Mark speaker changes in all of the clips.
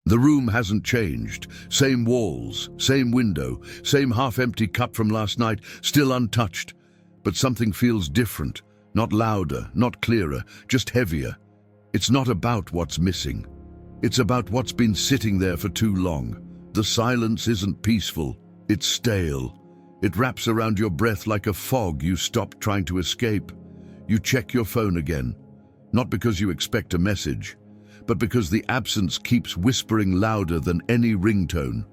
Speaker 1: The room hasn't changed. Same walls, same window, same half-empty cup from last night, still untouched. But something feels different, not louder, not clearer, just heavier. It's not about what's missing. It's about what's been sitting there for too long. The silence isn't peaceful, it's stale. It wraps around your breath like a fog you stop trying to escape. You check your phone again, not because you expect a message, but because the absence keeps whispering louder than any ringtone.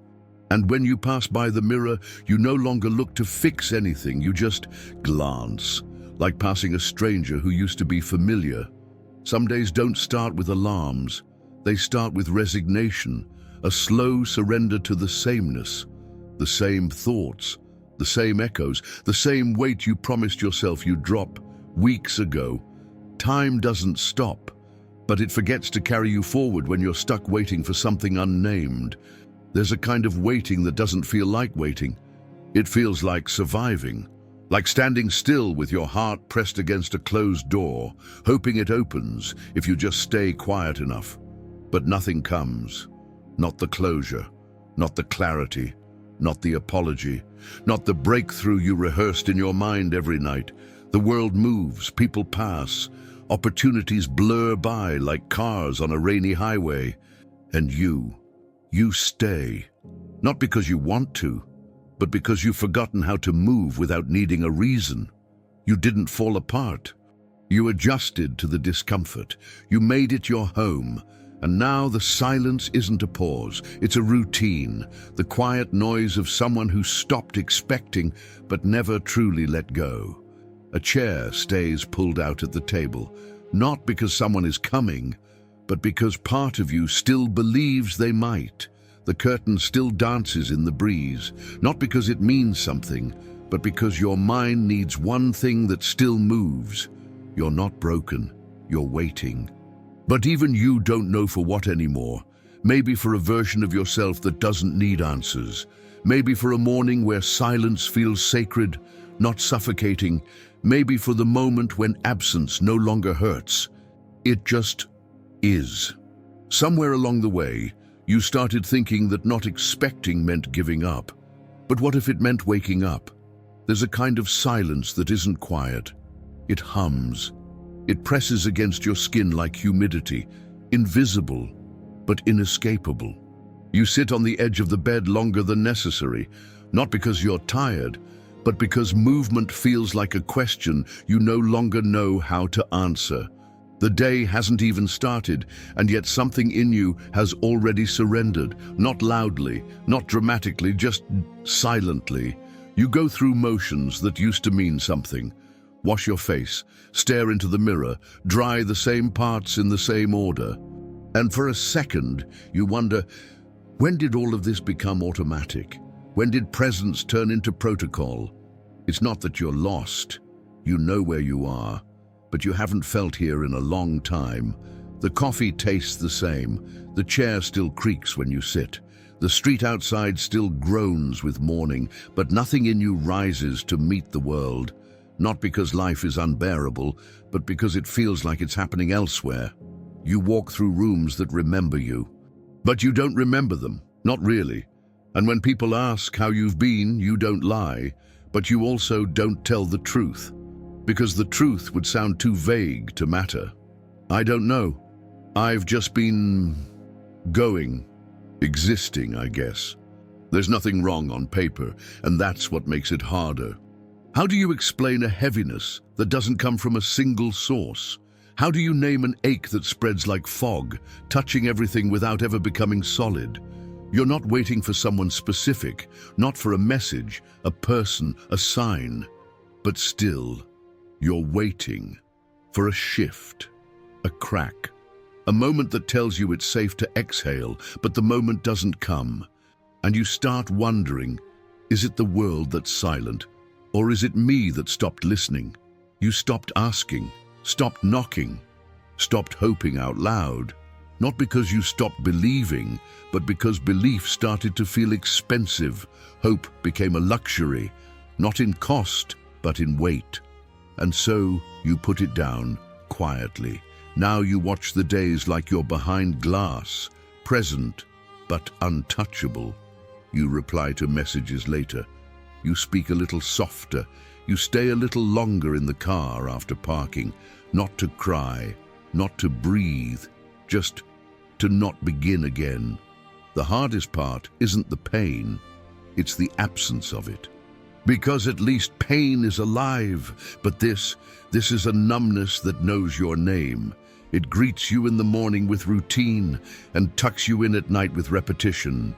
Speaker 1: And when you pass by the mirror, you no longer look to fix anything, you just glance, like passing a stranger who used to be familiar. Some days don't start with alarms, they start with resignation, a slow surrender to the sameness, the same thoughts, the same echoes, the same weight you promised yourself you'd drop weeks ago. Time doesn't stop, but it forgets to carry you forward when you're stuck waiting for something unnamed. There's a kind of waiting that doesn't feel like waiting. It feels like surviving, like standing still with your heart pressed against a closed door, hoping it opens if you just stay quiet enough. But nothing comes. Not the closure, not the clarity, not the apology, not the breakthrough you rehearsed in your mind every night. The world moves, people pass, opportunities blur by like cars on a rainy highway. And you stay. Not because you want to, but because you've forgotten how to move without needing a reason. You didn't fall apart. You adjusted to the discomfort. You made it your home. And now the silence isn't a pause, it's a routine, the quiet noise of someone who stopped expecting but never truly let go. A chair stays pulled out at the table, not because someone is coming, but because part of you still believes they might. The curtain still dances in the breeze, not because it means something, but because your mind needs one thing that still moves. You're not broken, you're waiting. But even you don't know for what anymore. Maybe for a version of yourself that doesn't need answers. Maybe for a morning where silence feels sacred, not suffocating. Maybe for the moment when absence no longer hurts. It just is. Somewhere along the way, you started thinking that not expecting meant giving up. But what if it meant waking up? There's a kind of silence that isn't quiet. It hums. It presses against your skin like humidity, invisible, but inescapable. You sit on the edge of the bed longer than necessary, not because you're tired, but because movement feels like a question you no longer know how to answer. The day hasn't even started, and yet something in you has already surrendered, not loudly, not dramatically, just silently. You go through motions that used to mean something. Wash your face, stare into the mirror, dry the same parts in the same order. And for a second, you wonder, when did all of this become automatic? When did presence turn into protocol? It's not that you're lost. You know where you are, but you haven't felt here in a long time. The coffee tastes the same. The chair still creaks when you sit. The street outside still groans with morning, but nothing in you rises to meet the world. Not because life is unbearable, but because it feels like it's happening elsewhere. You walk through rooms that remember you, but you don't remember them, not really. And when people ask how you've been, you don't lie, but you also don't tell the truth, because the truth would sound too vague to matter. I don't know. I've just been going, existing, I guess. There's nothing wrong on paper, and that's what makes it harder. How do you explain a heaviness that doesn't come from a single source? How do you name an ache that spreads like fog, touching everything without ever becoming solid? You're not waiting for someone specific, not for a message, a person, a sign. But still, you're waiting for a shift, a crack, a moment that tells you it's safe to exhale, but the moment doesn't come. And you start wondering, is it the world that's silent? Or is it me that stopped listening? You stopped asking, stopped knocking, stopped hoping out loud. Not because you stopped believing, but because belief started to feel expensive. Hope became a luxury, not in cost, but in weight. And so you put it down quietly. Now you watch the days like you're behind glass, present, but untouchable. You reply to messages later. You speak a little softer. You stay a little longer in the car after parking, not to cry, not to breathe, just to not begin again. The hardest part isn't the pain, it's the absence of it. Because at least pain is alive, but this is a numbness that knows your name. It greets you in the morning with routine and tucks you in at night with repetition.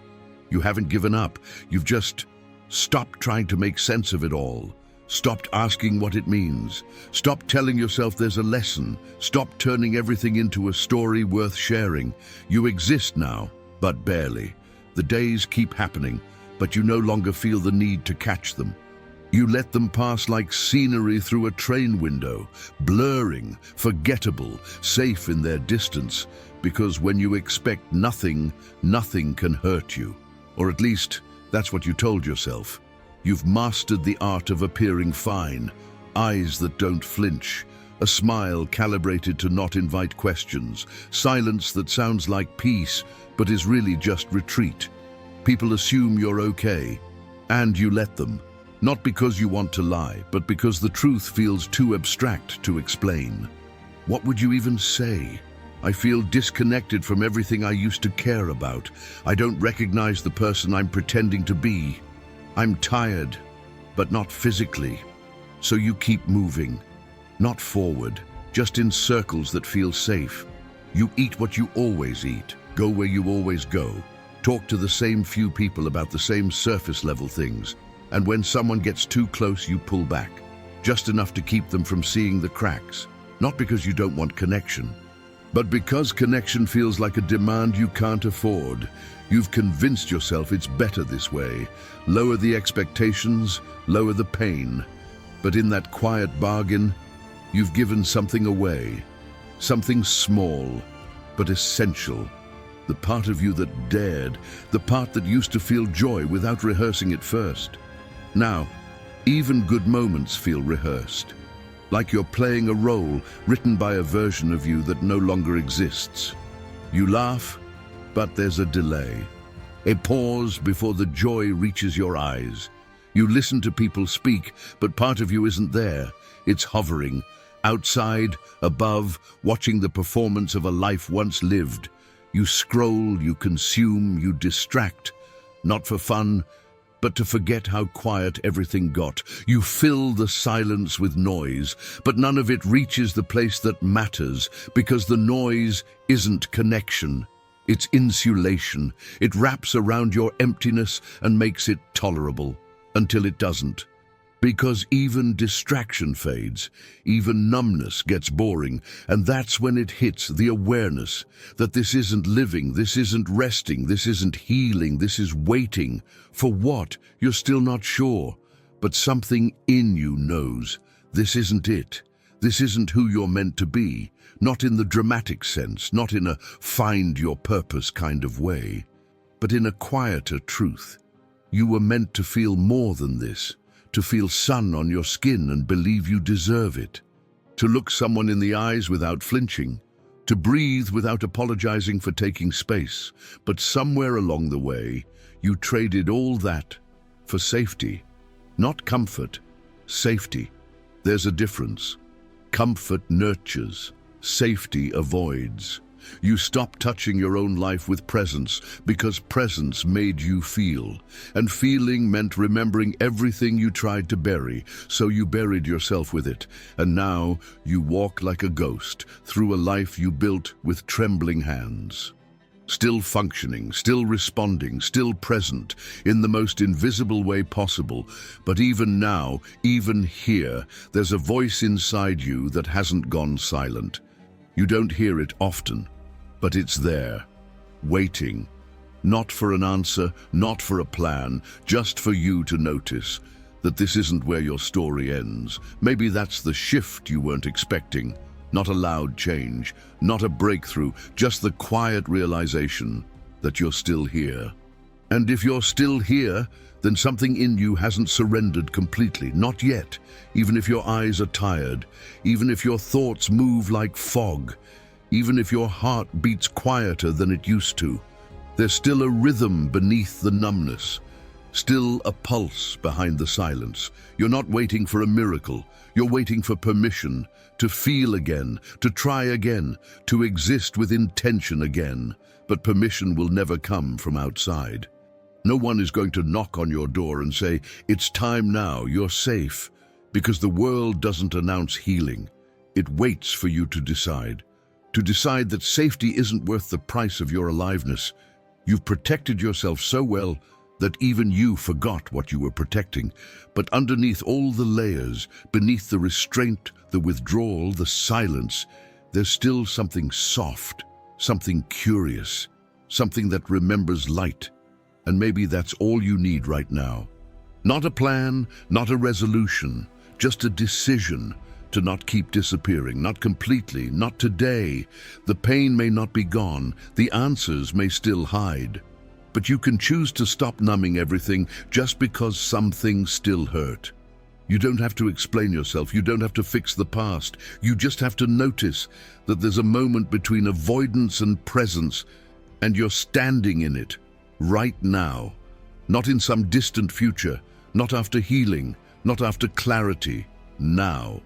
Speaker 1: You haven't given up, you've just stopped trying to make sense of it all. Stopped asking what it means. Stop telling yourself there's a lesson. Stop turning everything into a story worth sharing. You exist now, but barely. The days keep happening, but you no longer feel the need to catch them. You let them pass like scenery through a train window, blurring, forgettable, safe in their distance, because when you expect nothing, nothing can hurt you. Or at least, that's what you told yourself. You've mastered the art of appearing fine, eyes that don't flinch, a smile calibrated to not invite questions, silence that sounds like peace but is really just retreat. People assume you're okay, and you let them, not because you want to lie, but because the truth feels too abstract to explain. What would you even say? I feel disconnected from everything I used to care about. I don't recognize the person I'm pretending to be. I'm tired, but not physically. So you keep moving, not forward, just in circles that feel safe. You eat what you always eat, go where you always go, talk to the same few people about the same surface level things. And when someone gets too close, you pull back, just enough to keep them from seeing the cracks. Not because you don't want connection, but because connection feels like a demand you can't afford. You've convinced yourself it's better this way. Lower the expectations, lower the pain. But in that quiet bargain, you've given something away. Something small, but essential. The part of you that dared, the part that used to feel joy without rehearsing it first. Now, even good moments feel rehearsed. Like you're playing a role written by a version of you that no longer exists. You laugh, but there's a delay. A pause before the joy reaches your eyes. You listen to people speak, but part of you isn't there. It's hovering, outside, above, watching the performance of a life once lived. You scroll, you consume, you distract, not for fun, but to forget how quiet everything got. You fill the silence with noise, but none of it reaches the place that matters, because the noise isn't connection. It's insulation. It wraps around your emptiness and makes it tolerable, until it doesn't. Because even distraction fades, even numbness gets boring, and that's when it hits the awareness that this isn't living, this isn't resting, this isn't healing, this is waiting. For what? You're still not sure, but something in you knows. This isn't it. This isn't who you're meant to be, not in the dramatic sense, not in a find your purpose kind of way, but in a quieter truth. You were meant to feel more than this. To feel sun on your skin and believe you deserve it. To look someone in the eyes without flinching. To breathe without apologizing for taking space. But somewhere along the way, you traded all that for safety. Not comfort, safety. There's a difference. Comfort nurtures, safety avoids. You stopped touching your own life with presence because presence made you feel. And feeling meant remembering everything you tried to bury, so you buried yourself with it. And now you walk like a ghost through a life you built with trembling hands. Still functioning, still responding, still present in the most invisible way possible. But even now, even here, there's a voice inside you that hasn't gone silent. You don't hear it often, but it's there, waiting. Not for an answer, not for a plan, just for you to notice that this isn't where your story ends. Maybe that's the shift you weren't expecting. Not a loud change, not a breakthrough, just the quiet realization that you're still here. And if you're still here, then something in you hasn't surrendered completely, not yet. Even if your eyes are tired, even if your thoughts move like fog, even if your heart beats quieter than it used to, There's still a rhythm beneath the numbness, still a pulse behind the silence. You're not waiting for a miracle. You're waiting for permission to feel again, to try again, to exist with intention again. But permission will never come from outside. No one is going to knock on your door and say, "It's time now, you're safe," because the world doesn't announce healing. It waits for you to decide that safety isn't worth the price of your aliveness. You've protected yourself so well that even you forgot what you were protecting. But underneath all the layers, beneath the restraint, the withdrawal, the silence, there's still something soft, something curious, something that remembers light. And maybe that's all you need right now. Not a plan, not a resolution, just a decision to not keep disappearing, not completely, not today. The pain may not be gone, the answers may still hide. But you can choose to stop numbing everything just because some things still hurt. You don't have to explain yourself, you don't have to fix the past. You just have to notice that there's a moment between avoidance and presence, and you're standing in it, right now. Not in some distant future, not after healing, not after clarity, now.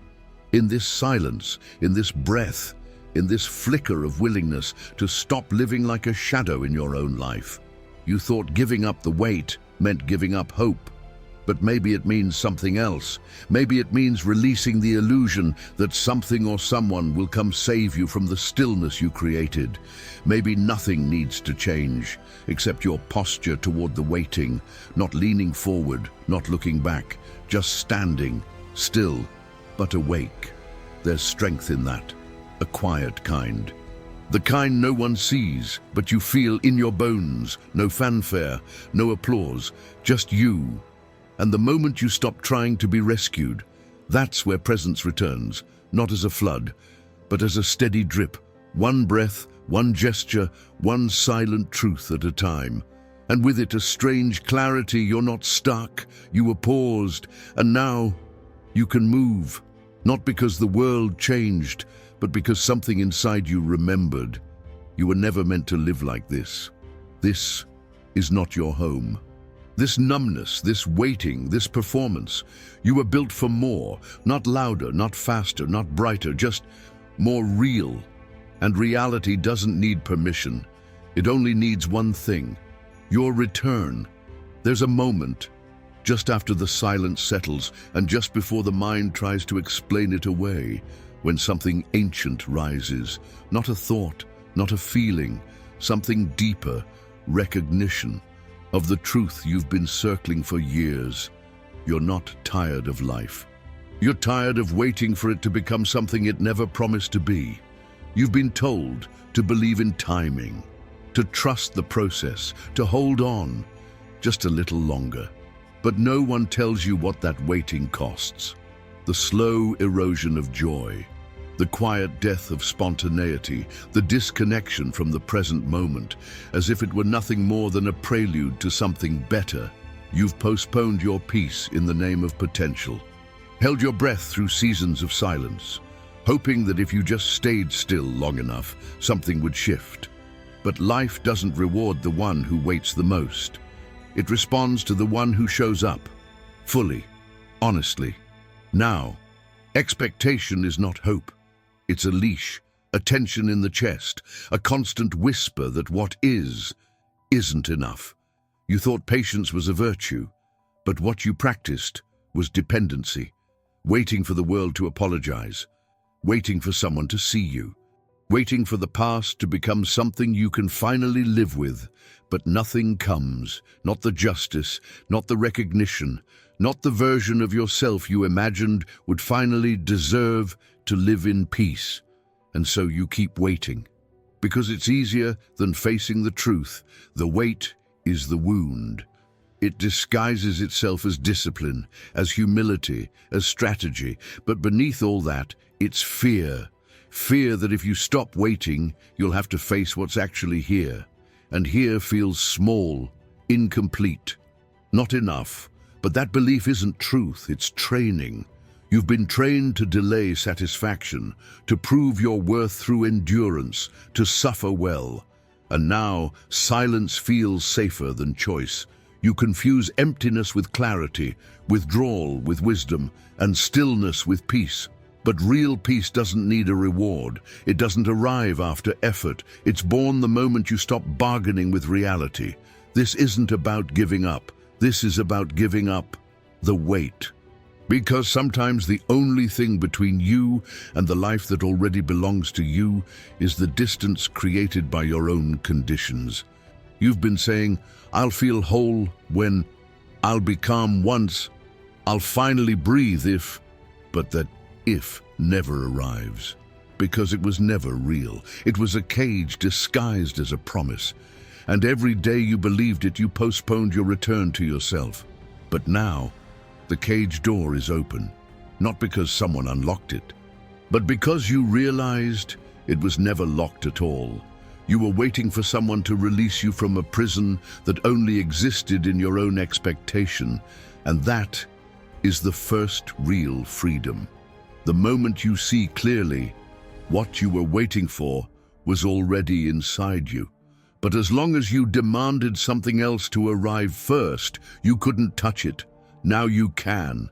Speaker 1: In this silence, in this breath, in this flicker of willingness to stop living like a shadow in your own life. You thought giving up the weight meant giving up hope. But maybe it means something else. Maybe it means releasing the illusion that something or someone will come save you from the stillness you created. Maybe nothing needs to change, except your posture toward the waiting, not leaning forward, not looking back, just standing, still, but awake. There's strength in that, a quiet kind. The kind no one sees, but you feel in your bones. No fanfare, no applause, just you. And the moment you stop trying to be rescued, that's where presence returns, not as a flood, but as a steady drip. One breath, one gesture, one silent truth at a time. And with it a strange clarity. You're not stuck, you were paused, and now you can move. Not because the world changed, but because something inside you remembered. You were never meant to live like this. This is not your home. This numbness, this waiting, this performance, you were built for more, not louder, not faster, not brighter, just more real. And reality doesn't need permission. It only needs one thing, your return. There's a moment, just after the silence settles and just before the mind tries to explain it away, when something ancient rises, not a thought, not a feeling, something deeper, recognition of the truth you've been circling for years. You're not tired of life. You're tired of waiting for it to become something it never promised to be. You've been told to believe in timing, to trust the process, to hold on just a little longer. But no one tells you what that waiting costs. The slow erosion of joy, the quiet death of spontaneity, the disconnection from the present moment, as if it were nothing more than a prelude to something better. You've postponed your peace in the name of potential, held your breath through seasons of silence, hoping that if you just stayed still long enough, something would shift. But life doesn't reward the one who waits the most. It responds to the one who shows up, fully, honestly. Now, expectation is not hope. It's a leash, a tension in the chest, a constant whisper that what is, isn't enough. You thought patience was a virtue, but what you practiced was dependency, waiting for the world to apologize, waiting for someone to see you, waiting for the past to become something you can finally live with. But nothing comes, not the justice, not the recognition, not the version of yourself you imagined would finally deserve to live in peace. And so you keep waiting, because it's easier than facing the truth. The wait is the wound. It disguises itself as discipline, as humility, as strategy, but beneath all that, it's fear. Fear that if you stop waiting, you'll have to face what's actually here. And here feels small, incomplete, not enough. But that belief isn't truth, it's training. You've been trained to delay satisfaction, to prove your worth through endurance, to suffer well. And now, silence feels safer than choice. You confuse emptiness with clarity, withdrawal with wisdom, and stillness with peace. But real peace doesn't need a reward. It doesn't arrive after effort. It's born the moment you stop bargaining with reality. This isn't about giving up. This is about giving up the weight. Because sometimes the only thing between you and the life that already belongs to you is the distance created by your own conditions. You've been saying, I'll feel whole when, I'll be calm once, I'll finally breathe if, but that if never arrives. Because it was never real. It was a cage disguised as a promise. And every day you believed it, you postponed your return to yourself. But now, the cage door is open, not because someone unlocked it, but because you realized it was never locked at all. You were waiting for someone to release you from a prison that only existed in your own expectation, and that is the first real freedom. The moment you see clearly, what you were waiting for was already inside you. But as long as you demanded something else to arrive first, you couldn't touch it. Now you can,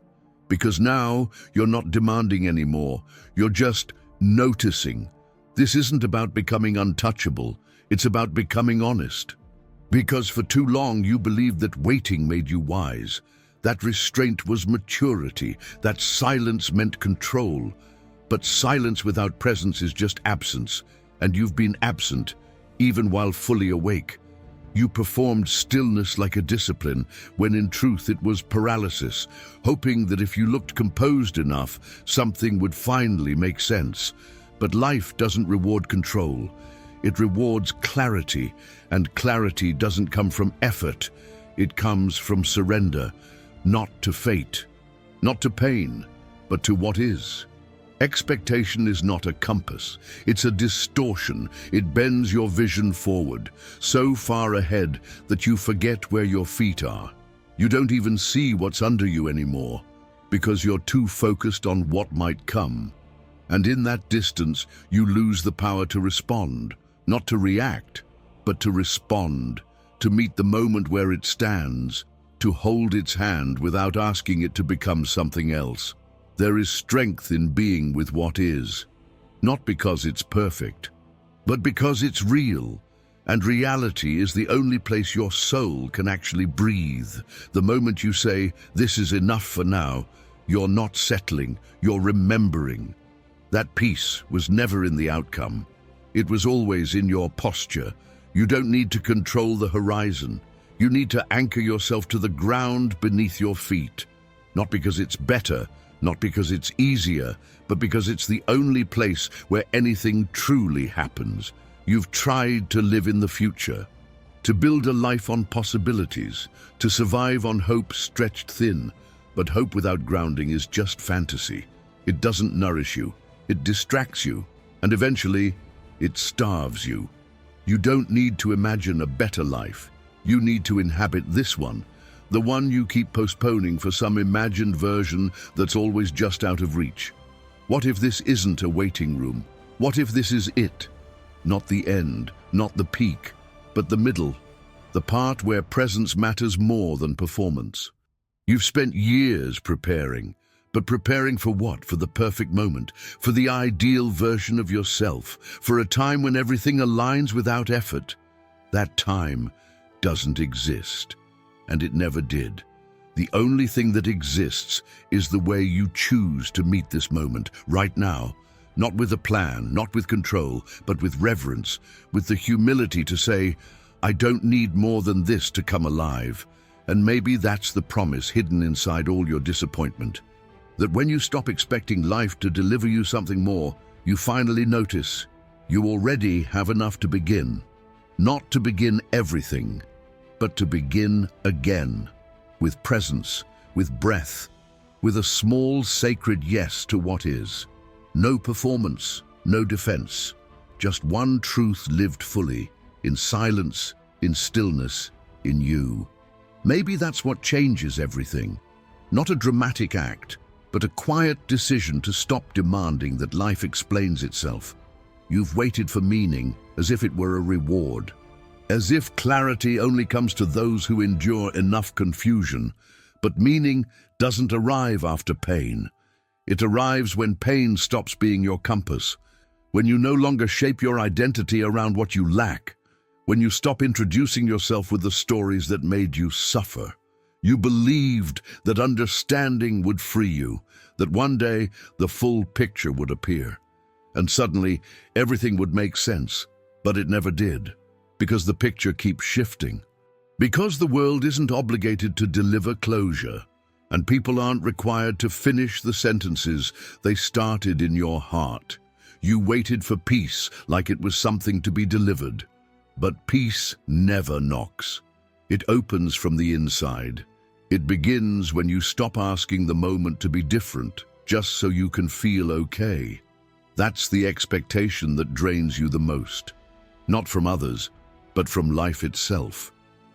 Speaker 1: because now you're not demanding anymore. You're just noticing. This isn't about becoming untouchable. It's about becoming honest. Because for too long you believed that waiting made you wise. That restraint was maturity. That silence meant control. But silence without presence is just absence. And you've been absent, even while fully awake. You performed stillness like a discipline, when in truth it was paralysis, hoping that if you looked composed enough, something would finally make sense. But life doesn't reward control. It rewards clarity, and clarity doesn't come from effort. It comes from surrender, not to fate, not to pain, but to what is. Expectation is not a compass. It's a distortion. It bends your vision forward, so far ahead that you forget where your feet are. You don't even see what's under you anymore, because you're too focused on what might come. And in that distance, you lose the power to respond, not to react, but to respond, to meet the moment where it stands, to hold its hand without asking it to become something else. There is strength in being with what is, not because it's perfect, but because it's real, and reality is the only place your soul can actually breathe. The moment you say, this is enough for now, you're not settling, you're remembering. That peace was never in the outcome. It was always in your posture. You don't need to control the horizon. You need to anchor yourself to the ground beneath your feet, not because it's better, not because it's easier, but because it's the only place where anything truly happens. You've tried to live in the future, to build a life on possibilities, to survive on hope stretched thin. But hope without grounding is just fantasy. It doesn't nourish you, it distracts you, and eventually, it starves you. You don't need to imagine a better life. You need to inhabit this one. The one you keep postponing for some imagined version that's always just out of reach. What if this isn't a waiting room? What if this is it? Not the end, not the peak, but the middle, the part where presence matters more than performance. You've spent years preparing, but preparing for what? For the perfect moment, for the ideal version of yourself, for a time when everything aligns without effort. That time doesn't exist. And it never did. The only thing that exists is the way you choose to meet this moment, right now. Not with a plan, not with control, but with reverence, with the humility to say, I don't need more than this to come alive. And maybe that's the promise hidden inside all your disappointment. That when you stop expecting life to deliver you something more, you finally notice you already have enough to begin. Not to begin everything, but to begin again, with presence, with breath, with a small sacred yes to what is. No performance, no defense, just one truth lived fully, in silence, in stillness, in you. Maybe that's what changes everything. Not a dramatic act, but a quiet decision to stop demanding that life explains itself. You've waited for meaning as if it were a reward, as if clarity only comes to those who endure enough confusion. But meaning doesn't arrive after pain. It arrives when pain stops being your compass, when you no longer shape your identity around what you lack, when you stop introducing yourself with the stories that made you suffer. You believed that understanding would free you, that one day the full picture would appear, and suddenly everything would make sense, but it never did, because the picture keeps shifting. Because the world isn't obligated to deliver closure, and people aren't required to finish the sentences they started in your heart. You waited for peace like it was something to be delivered. But peace never knocks. It opens from the inside. It begins when you stop asking the moment to be different, just so you can feel okay. That's the expectation that drains you the most. Not from others, but from life itself.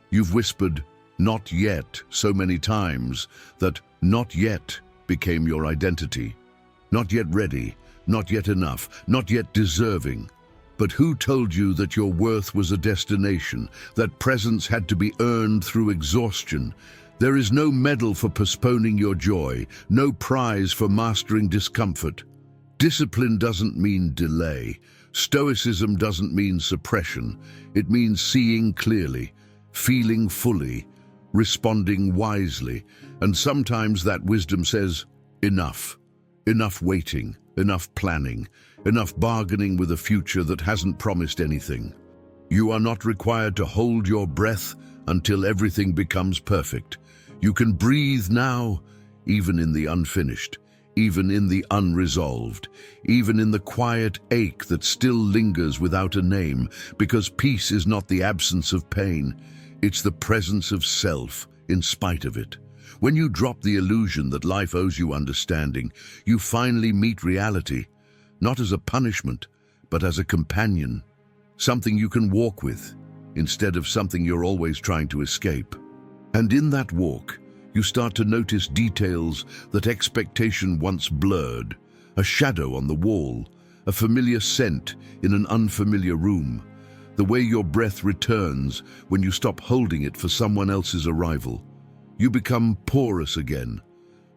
Speaker 1: You've whispered, "Not yet," so many times that "not yet" became your identity. Not yet ready, not yet enough, not yet deserving. But who told you that your worth was a destination, that presence had to be earned through exhaustion? There is no medal for postponing your joy, no prize for mastering discomfort. Discipline doesn't mean delay. Stoicism doesn't mean suppression. It means seeing clearly, feeling fully, responding wisely. And sometimes that wisdom says, enough. Enough waiting, enough planning, enough bargaining with a future that hasn't promised anything. You are not required to hold your breath until everything becomes perfect. You can breathe now, even in the unfinished, even in the unresolved, even in the quiet ache that still lingers without a name, because peace is not the absence of pain, it's the presence of self in spite of it. When you drop the illusion that life owes you understanding, you finally meet reality, not as a punishment, but as a companion, something you can walk with, instead of something you're always trying to escape. And in that walk, you start to notice details that expectation once blurred, a shadow on the wall, a familiar scent in an unfamiliar room, the way your breath returns when you stop holding it for someone else's arrival. You become porous again,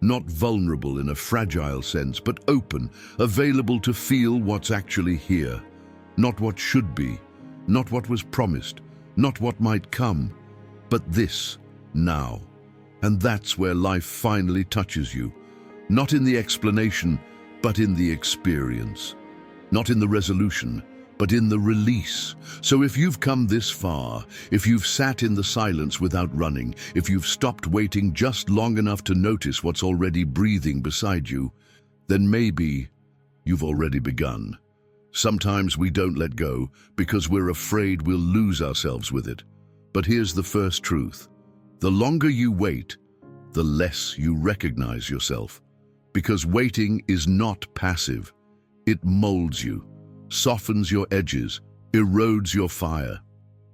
Speaker 1: not vulnerable in a fragile sense, but open, available to feel what's actually here, not what should be, not what was promised, not what might come, but this, now. And that's where life finally touches you, not in the explanation, but in the experience, not in the resolution, but in the release. So if you've come this far, if you've sat in the silence without running, if you've stopped waiting just long enough to notice what's already breathing beside you, then maybe you've already begun. Sometimes we don't let go because we're afraid we'll lose ourselves with it. But here's the first truth. The longer you wait, the less you recognize yourself. Because waiting is not passive. It molds you, softens your edges, erodes your fire.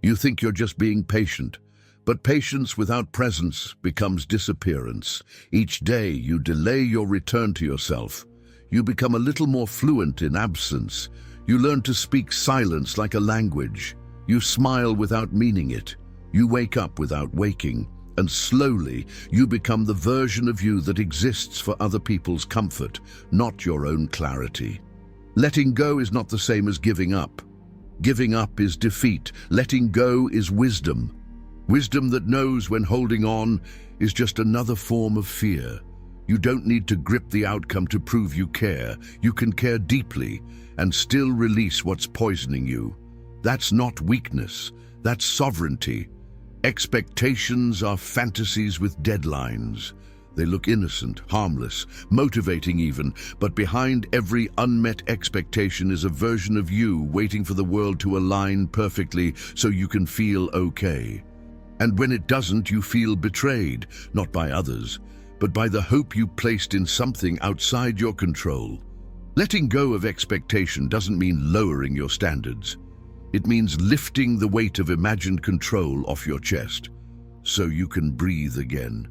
Speaker 1: You think you're just being patient, but patience without presence becomes disappearance. Each day you delay your return to yourself. You become a little more fluent in absence. You learn to speak silence like a language. You smile without meaning it. You wake up without waking. And slowly, you become the version of you that exists for other people's comfort, not your own clarity. Letting go is not the same as giving up. Giving up is defeat. Letting go is wisdom. Wisdom that knows when holding on is just another form of fear. You don't need to grip the outcome to prove you care. You can care deeply and still release what's poisoning you. That's not weakness. That's sovereignty. Expectations are fantasies with deadlines. They look innocent, harmless, motivating even, but behind every unmet expectation is a version of you waiting for the world to align perfectly so you can feel okay. And when it doesn't, you feel betrayed, not by others, but by the hope you placed in something outside your control. Letting go of expectation doesn't mean lowering your standards. It means lifting the weight of imagined control off your chest, so you can breathe again.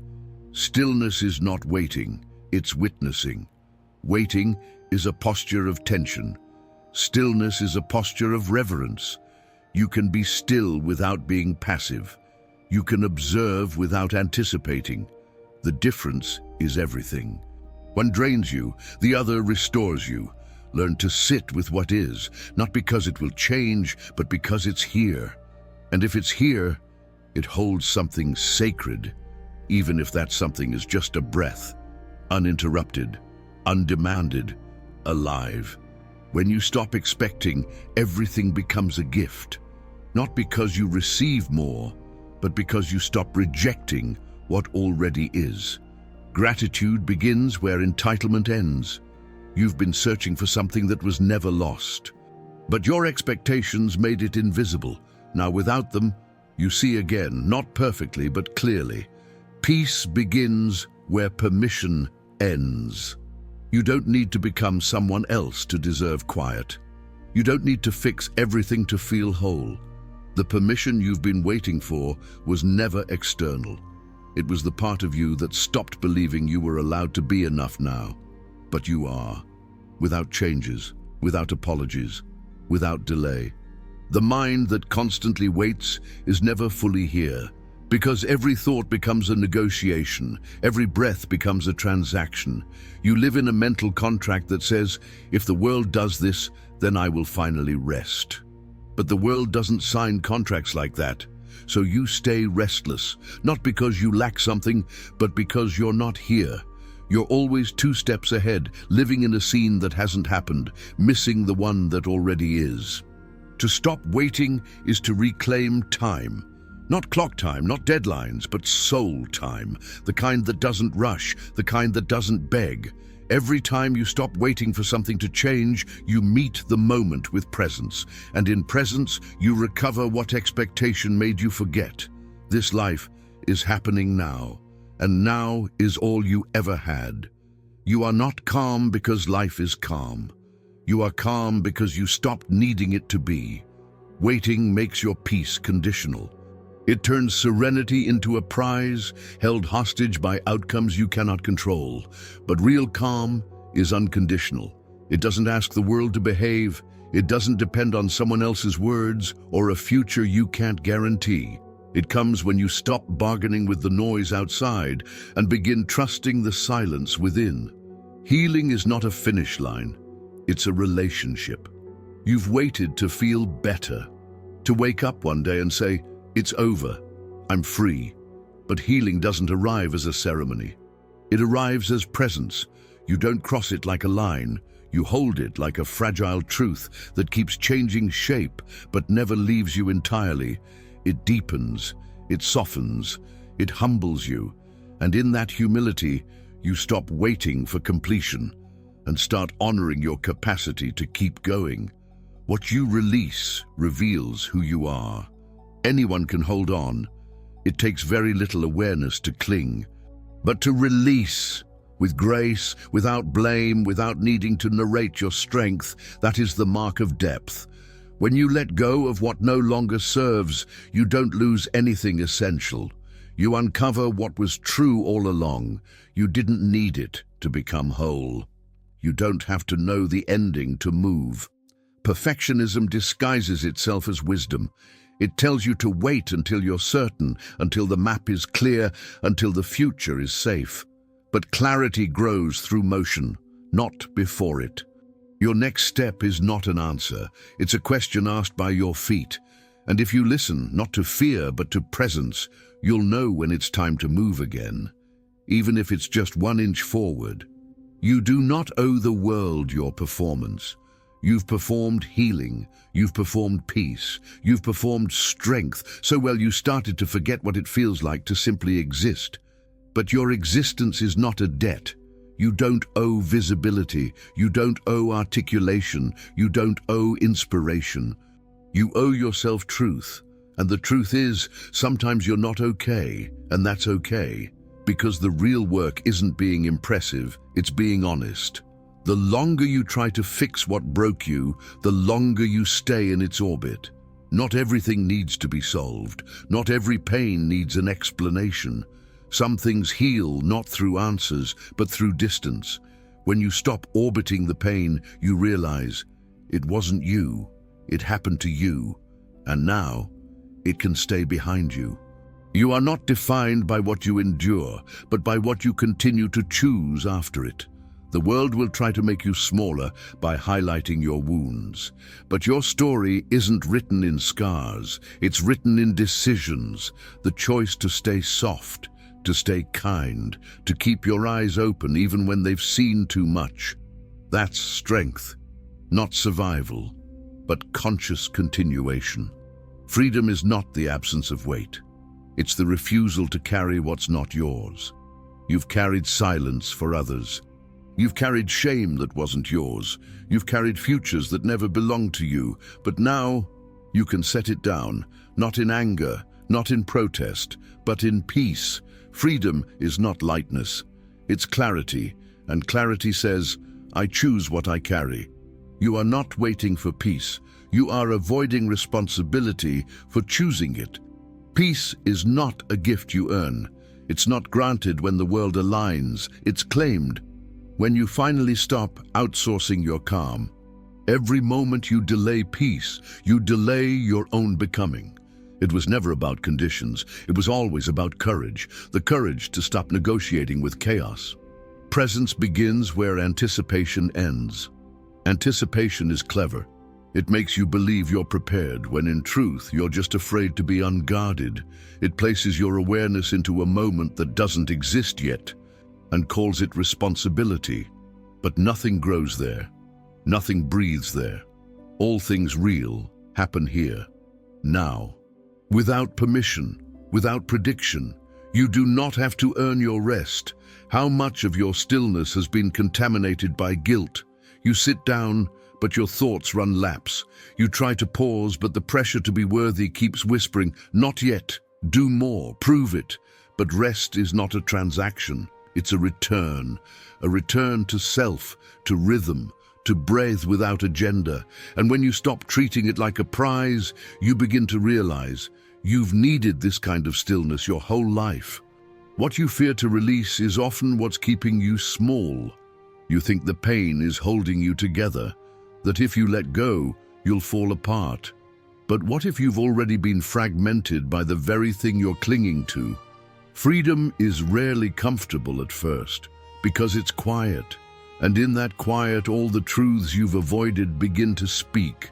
Speaker 1: Stillness is not waiting, it's witnessing. Waiting is a posture of tension. Stillness is a posture of reverence. You can be still without being passive. You can observe without anticipating. The difference is everything. One drains you, the other restores you. Learn to sit with what is, not because it will change, but because it's here. And if it's here, it holds something sacred, even if that something is just a breath, uninterrupted, undemanded, alive. When you stop expecting, everything becomes a gift. Not because you receive more, but because you stop rejecting what already is. Gratitude begins where entitlement ends. You've been searching for something that was never lost. But your expectations made it invisible. Now without them, you see again, not perfectly, but clearly. Peace begins where permission ends. You don't need to become someone else to deserve quiet. You don't need to fix everything to feel whole. The permission you've been waiting for was never external. It was the part of you that stopped believing you were allowed to be enough now. But you are, without changes, without apologies, without delay. The mind that constantly waits is never fully here, because every thought becomes a negotiation, every breath becomes a transaction. You live in a mental contract that says, if the world does this, then I will finally rest. But the world doesn't sign contracts like that. So you stay restless, not because you lack something, but because you're not here. You're always 2 steps ahead, living in a scene that hasn't happened, missing the one that already is. To stop waiting is to reclaim time. Not clock time, not deadlines, but soul time. The kind that doesn't rush, the kind that doesn't beg. Every time you stop waiting for something to change, you meet the moment with presence. And in presence, you recover what expectation made you forget. This life is happening now, and now is all you ever had. You are not calm because life is calm. You are calm because you stopped needing it to be. Waiting makes your peace conditional. It turns serenity into a prize held hostage by outcomes you cannot control. But real calm is unconditional. It doesn't ask the world to behave. It doesn't depend on someone else's words or a future you can't guarantee. It comes when you stop bargaining with the noise outside and begin trusting the silence within. Healing is not a finish line. It's a relationship. You've waited to feel better, to wake up one day and say, it's over, I'm free. But healing doesn't arrive as a ceremony. It arrives as presence. You don't cross it like a line. You hold it like a fragile truth that keeps changing shape but never leaves you entirely. It deepens, it softens, it humbles you. And in that humility, you stop waiting for completion and start honoring your capacity to keep going. What you release reveals who you are. Anyone can hold on. It takes very little awareness to cling. But to release, with grace, without blame, without needing to narrate your strength, that is the mark of depth. When you let go of what no longer serves, you don't lose anything essential. You uncover what was true all along. You didn't need it to become whole. You don't have to know the ending to move. Perfectionism disguises itself as wisdom. It tells you to wait until you're certain, until the map is clear, until the future is safe. But clarity grows through motion, not before it. Your next step is not an answer. It's a question asked by your feet. And if you listen, not to fear, but to presence, you'll know when it's time to move again, even if it's just 1 inch forward. You do not owe the world your performance. You've performed healing, you've performed peace, you've performed strength, so well you started to forget what it feels like to simply exist. But your existence is not a debt. You don't owe visibility, you don't owe articulation, you don't owe inspiration. You owe yourself truth, and the truth is, sometimes you're not okay, and that's okay, because the real work isn't being impressive, it's being honest. The longer you try to fix what broke you, the longer you stay in its orbit. Not everything needs to be solved. Not every pain needs an explanation. Some things heal not through answers, but through distance. When you stop orbiting the pain, you realize it wasn't you. It happened to you, And now, it can stay behind you. You are not defined by what you endure, but by what you continue to choose after it. The world will try to make you smaller by highlighting your wounds. But your story isn't written in scars, it's written in decisions. The choice to stay soft, to stay kind, to keep your eyes open even when they've seen too much. That's strength, not survival, but conscious continuation. Freedom is not the absence of weight. It's the refusal to carry what's not yours. You've carried silence for others. You've carried shame that wasn't yours. You've carried futures that never belonged to you. But now, you can set it down, not in anger, not in protest, but in peace. Freedom is not lightness. It's clarity, and clarity says, I choose what I carry. You are not waiting for peace. You are avoiding responsibility for choosing it. Peace is not a gift you earn. It's not granted when the world aligns. It's claimed when you finally stop outsourcing your calm. Every moment you delay peace, you delay your own becoming. It was never about conditions. It was always about courage, the courage to stop negotiating with chaos. Presence begins where anticipation ends. Anticipation is clever. It makes you believe you're prepared, when in truth, you're just afraid to be unguarded. It places your awareness into a moment that doesn't exist yet, and calls it responsibility. But nothing grows there. Nothing breathes there. All things real happen here, now. Without permission, without prediction, you do not have to earn your rest. How much of your stillness has been contaminated by guilt? You sit down, but your thoughts run laps. You try to pause, but the pressure to be worthy keeps whispering, not yet, do more, prove it. But rest is not a transaction. It's a return to self, to rhythm, to breathe without agenda. And when you stop treating it like a prize, you begin to realize you've needed this kind of stillness your whole life. What you fear to release is often what's keeping you small. You think the pain is holding you together, that if you let go, you'll fall apart. But what if you've already been fragmented by the very thing you're clinging to? Freedom is rarely comfortable at first, because it's quiet. And in that quiet, all the truths you've avoided begin to speak.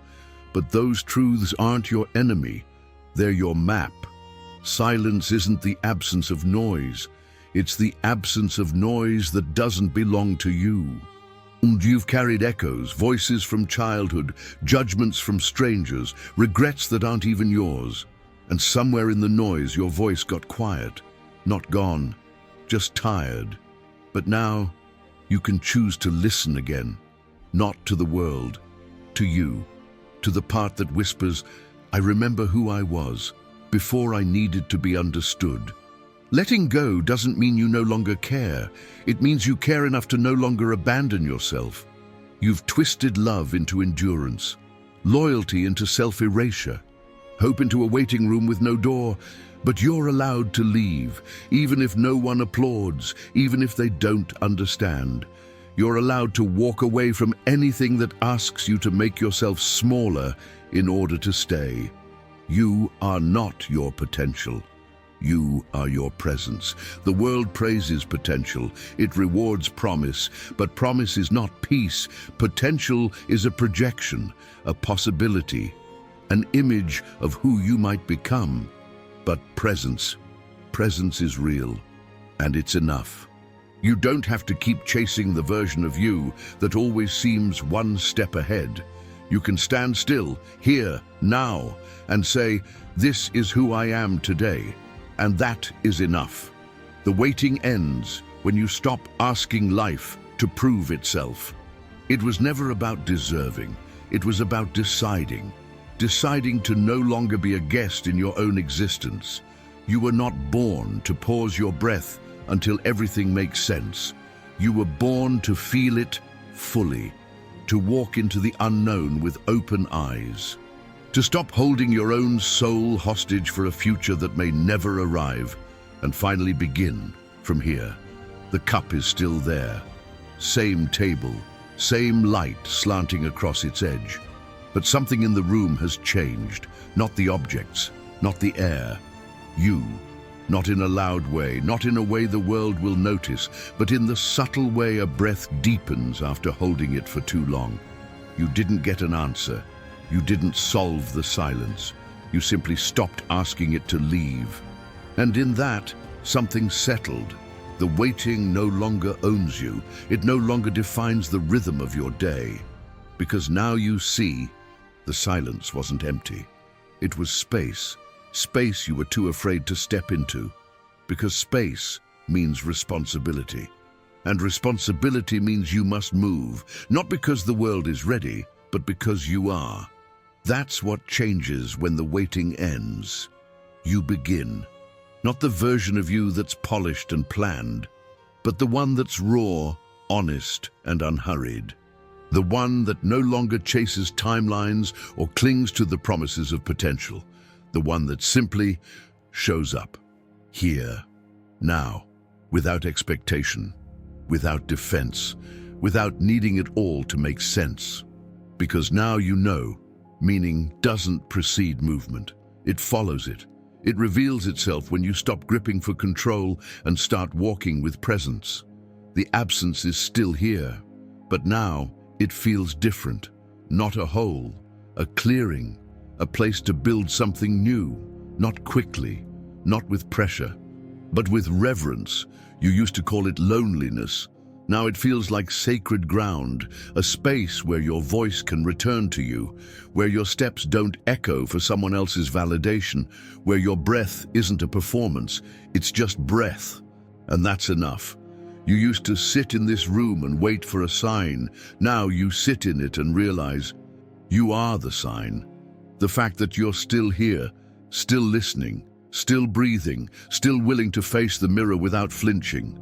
Speaker 1: But those truths aren't your enemy, they're your map. Silence isn't the absence of noise, it's the absence of noise that doesn't belong to you. And you've carried echoes, voices from childhood, judgments from strangers, regrets that aren't even yours. And somewhere in the noise, your voice got quiet, not gone, just tired. But now, you can choose to listen again, not to the world, to you, to the part that whispers, I remember who I was, before I needed to be understood. Letting go doesn't mean you no longer care. It means you care enough to no longer abandon yourself. You've twisted love into endurance, loyalty into self-erasure, hope into a waiting room with no door, but you're allowed to leave, even if no one applauds, even if they don't understand. You're allowed to walk away from anything that asks you to make yourself smaller in order to stay. You are not your potential. You are your presence. The world praises potential. It rewards promise, but promise is not peace. Potential is a projection, a possibility, an image of who you might become. But presence is real, and it's enough. You don't have to keep chasing the version of you that always seems one step ahead. You can stand still, here, now, and say, this is who I am today. And that is enough. The waiting ends when you stop asking life to prove itself. It was never about deserving. It was about deciding to no longer be a guest in your own existence. You were not born to pause your breath until everything makes sense. You were born to feel it fully, to walk into the unknown with open eyes. To stop holding your own soul hostage for a future that may never arrive, and finally begin from here. The cup is still there. Same table, same light slanting across its edge. But something in the room has changed. Not the objects, not the air. You. Not in a loud way, not in a way the world will notice, but in the subtle way a breath deepens after holding it for too long. You didn't get an answer. You didn't solve the silence. You simply stopped asking it to leave. And in that, something settled. The waiting no longer owns you. It no longer defines the rhythm of your day. Because now you see, the silence wasn't empty. It was space. Space you were too afraid to step into. Because space means responsibility. And responsibility means you must move, not because the world is ready, but because you are. That's what changes when the waiting ends. You begin. Not the version of you that's polished and planned, but the one that's raw, honest, and unhurried. The one that no longer chases timelines or clings to the promises of potential. The one that simply shows up, here, now, without expectation, without defense, without needing it all to make sense. Because now you know, meaning doesn't precede movement. It follows it. It reveals itself when you stop gripping for control and start walking with presence. The absence is still here, but now it feels different. Not a hole, a clearing, a place to build something new, not quickly, not with pressure, but with reverence. You used to call it loneliness. Now it feels like sacred ground, a space where your voice can return to you, where your steps don't echo for someone else's validation, where your breath isn't a performance, it's just breath. And that's enough. You used to sit in this room and wait for a sign. Now you sit in it and realize you are the sign. The fact that you're still here, still listening, still breathing, still willing to face the mirror without flinching.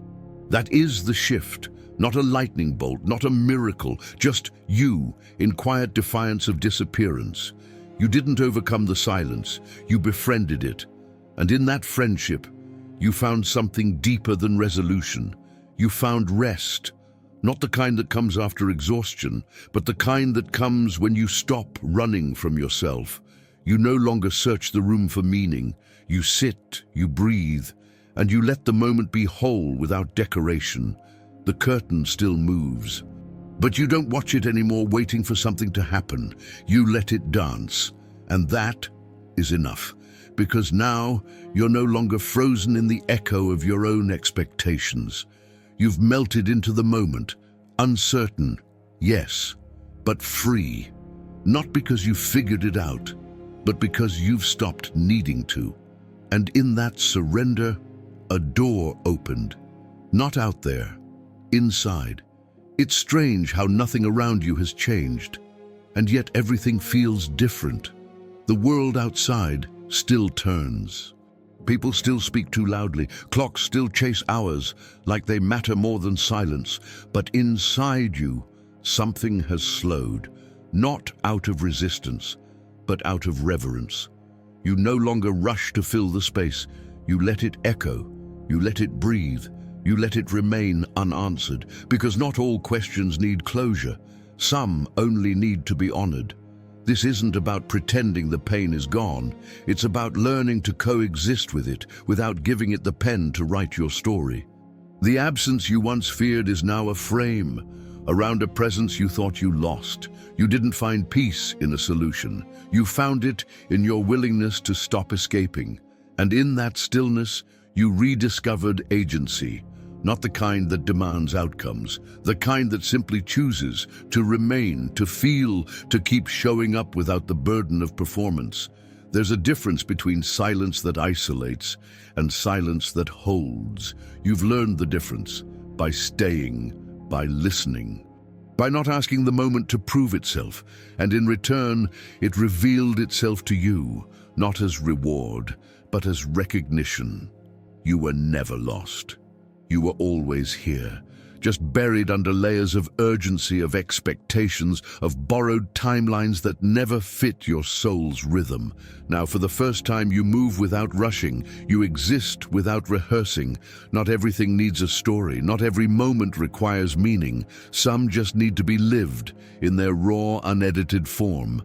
Speaker 1: That is the shift, not a lightning bolt, not a miracle, just you in quiet defiance of disappearance. You didn't overcome the silence, you befriended it. And in that friendship, you found something deeper than resolution. You found rest, not the kind that comes after exhaustion, but the kind that comes when you stop running from yourself. You no longer search the room for meaning. You sit, you breathe, and you let the moment be whole without decoration. The curtain still moves, but you don't watch it anymore waiting for something to happen. You let it dance, and that is enough, because now you're no longer frozen in the echo of your own expectations. You've melted into the moment, uncertain, yes, but free. Not because you figured it out, but because you've stopped needing to. And in that surrender, a door opened. Not out there, inside. It's strange how nothing around you has changed, and yet everything feels different. The world outside still turns. People still speak too loudly, clocks still chase hours like they matter more than silence. But inside you, something has slowed, not out of resistance, but out of reverence. You no longer rush to fill the space. You let it echo, you let it breathe, you let it remain unanswered, because not all questions need closure. Some only need to be honored. This isn't about pretending the pain is gone. It's about learning to coexist with it without giving it the pen to write your story. The absence you once feared is now a frame, around a presence you thought you lost. You didn't find peace in a solution. You found it in your willingness to stop escaping. And in that stillness, you rediscovered agency. Not the kind that demands outcomes, the kind that simply chooses to remain, to feel, to keep showing up without the burden of performance. There's a difference between silence that isolates and silence that holds. You've learned the difference by staying, by listening, by not asking the moment to prove itself, and in return, it revealed itself to you, not as reward, but as recognition. You were never lost. You were always here, just buried under layers of urgency, of expectations, of borrowed timelines that never fit your soul's rhythm. Now, for the first time, you move without rushing. You exist without rehearsing. Not everything needs a story. Not every moment requires meaning. Some just need to be lived in their raw, unedited form.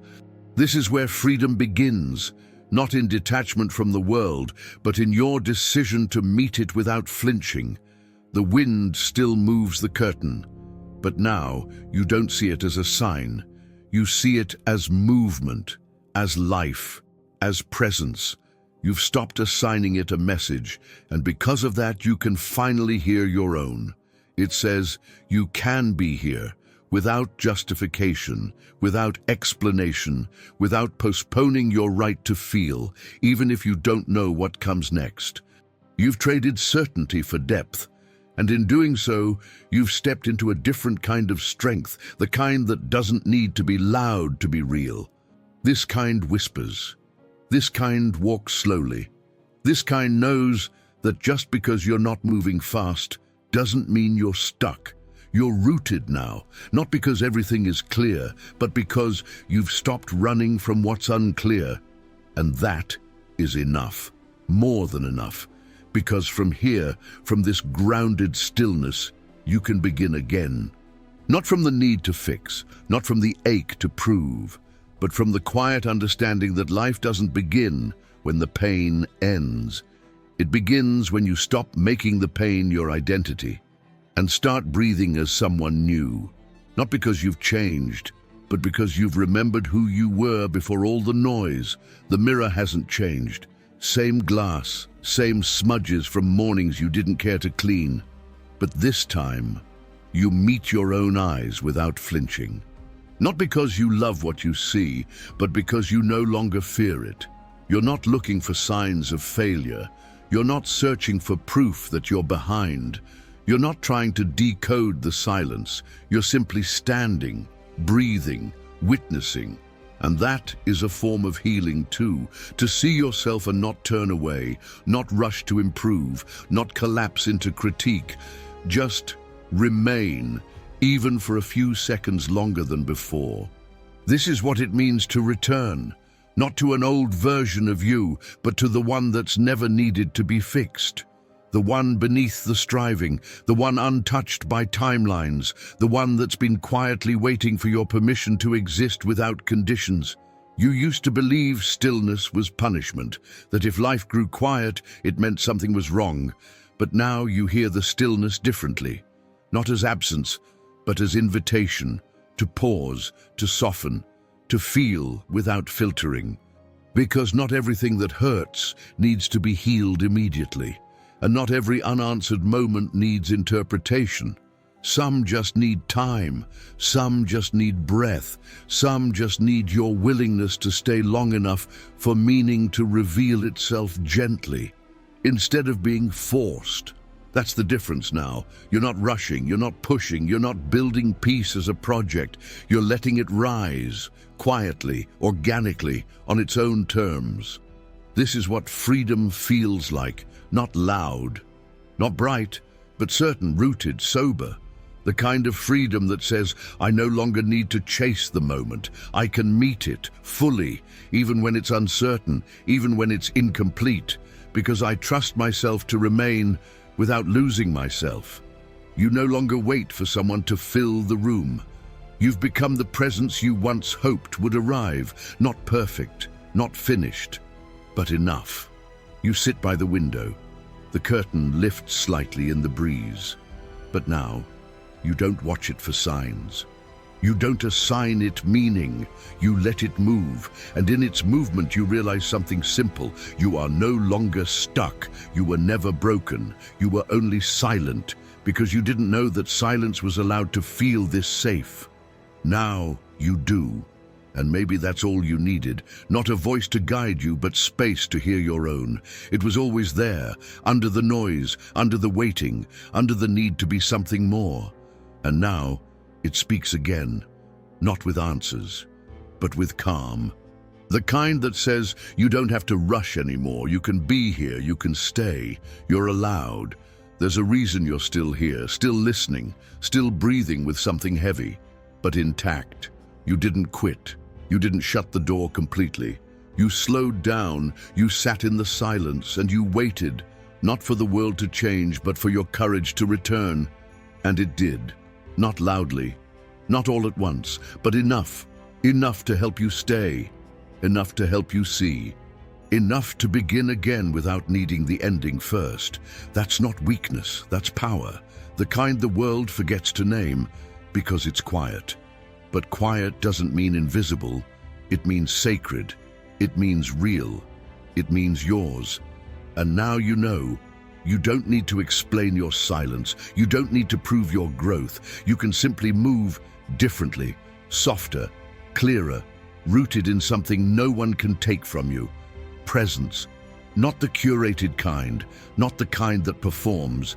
Speaker 1: This is where freedom begins, not in detachment from the world, but in your decision to meet it without flinching. The wind still moves the curtain, but now you don't see it as a sign. You see it as movement, as life, as presence. You've stopped assigning it a message, and because of that you can finally hear your own. It says, you can be here, without justification, without explanation, without postponing your right to feel, even if you don't know what comes next. You've traded certainty for depth, and in doing so, you've stepped into a different kind of strength, the kind that doesn't need to be loud to be real. This kind whispers. This kind walks slowly. This kind knows that just because you're not moving fast doesn't mean you're stuck. You're rooted now, not because everything is clear, but because you've stopped running from what's unclear. And that is enough, more than enough. Because from here, from this grounded stillness, you can begin again. Not from the need to fix, not from the ache to prove, but from the quiet understanding that life doesn't begin when the pain ends. It begins when you stop making the pain your identity and start breathing as someone new. Not because you've changed, but because you've remembered who you were before all the noise. The mirror hasn't changed. Same glass, same smudges from mornings you didn't care to clean. But this time, you meet your own eyes without flinching. Not because you love what you see, but because you no longer fear it. You're not looking for signs of failure. You're not searching for proof that you're behind. You're not trying to decode the silence. You're simply standing, breathing, witnessing. And that is a form of healing too, to see yourself and not turn away, not rush to improve, not collapse into critique. Just remain, even for a few seconds longer than before. This is what it means to return, not to an old version of you, but to the one that's never needed to be fixed. The one beneath the striving, the one untouched by timelines, the one that's been quietly waiting for your permission to exist without conditions. You used to believe stillness was punishment, that if life grew quiet, it meant something was wrong. But now you hear the stillness differently, not as absence, but as invitation, to pause, to soften, to feel without filtering. Because not everything that hurts needs to be healed immediately. And not every unanswered moment needs interpretation. Some just need time, some just need breath, some just need your willingness to stay long enough for meaning to reveal itself gently, instead of being forced. That's the difference now. You're not rushing, you're not pushing, you're not building peace as a project. You're letting it rise, quietly, organically, on its own terms. This is what freedom feels like. Not loud, not bright, but certain, rooted, sober. The kind of freedom that says, I no longer need to chase the moment. I can meet it fully, even when it's uncertain, even when it's incomplete, because I trust myself to remain without losing myself. You no longer wait for someone to fill the room. You've become the presence you once hoped would arrive, not perfect, not finished, but enough. You sit by the window. The curtain lifts slightly in the breeze. But now, you don't watch it for signs. You don't assign it meaning. You let it move, and in its movement you realize something simple. You are no longer stuck. You were never broken. You were only silent, because you didn't know that silence was allowed to feel this safe. Now you do. And maybe that's all you needed. Not a voice to guide you, but space to hear your own. It was always there, under the noise, under the waiting, under the need to be something more. And now, it speaks again, not with answers, but with calm. The kind that says, you don't have to rush anymore. You can be here, you can stay, you're allowed. There's a reason you're still here, still listening, still breathing with something heavy, but intact. You didn't quit. You didn't shut the door completely. You slowed down, you sat in the silence, and you waited, not for the world to change, but for your courage to return. And it did. Not loudly, not all at once, but enough. Enough to help you stay. Enough to help you see. Enough to begin again without needing the ending first. That's not weakness, that's power. The kind the world forgets to name because it's quiet. But quiet doesn't mean invisible. It means sacred. It means real. It means yours. And now you know. You don't need to explain your silence. You don't need to prove your growth. You can simply move differently, softer, clearer, rooted in something no one can take from you. Presence. Not the curated kind, not the kind that performs,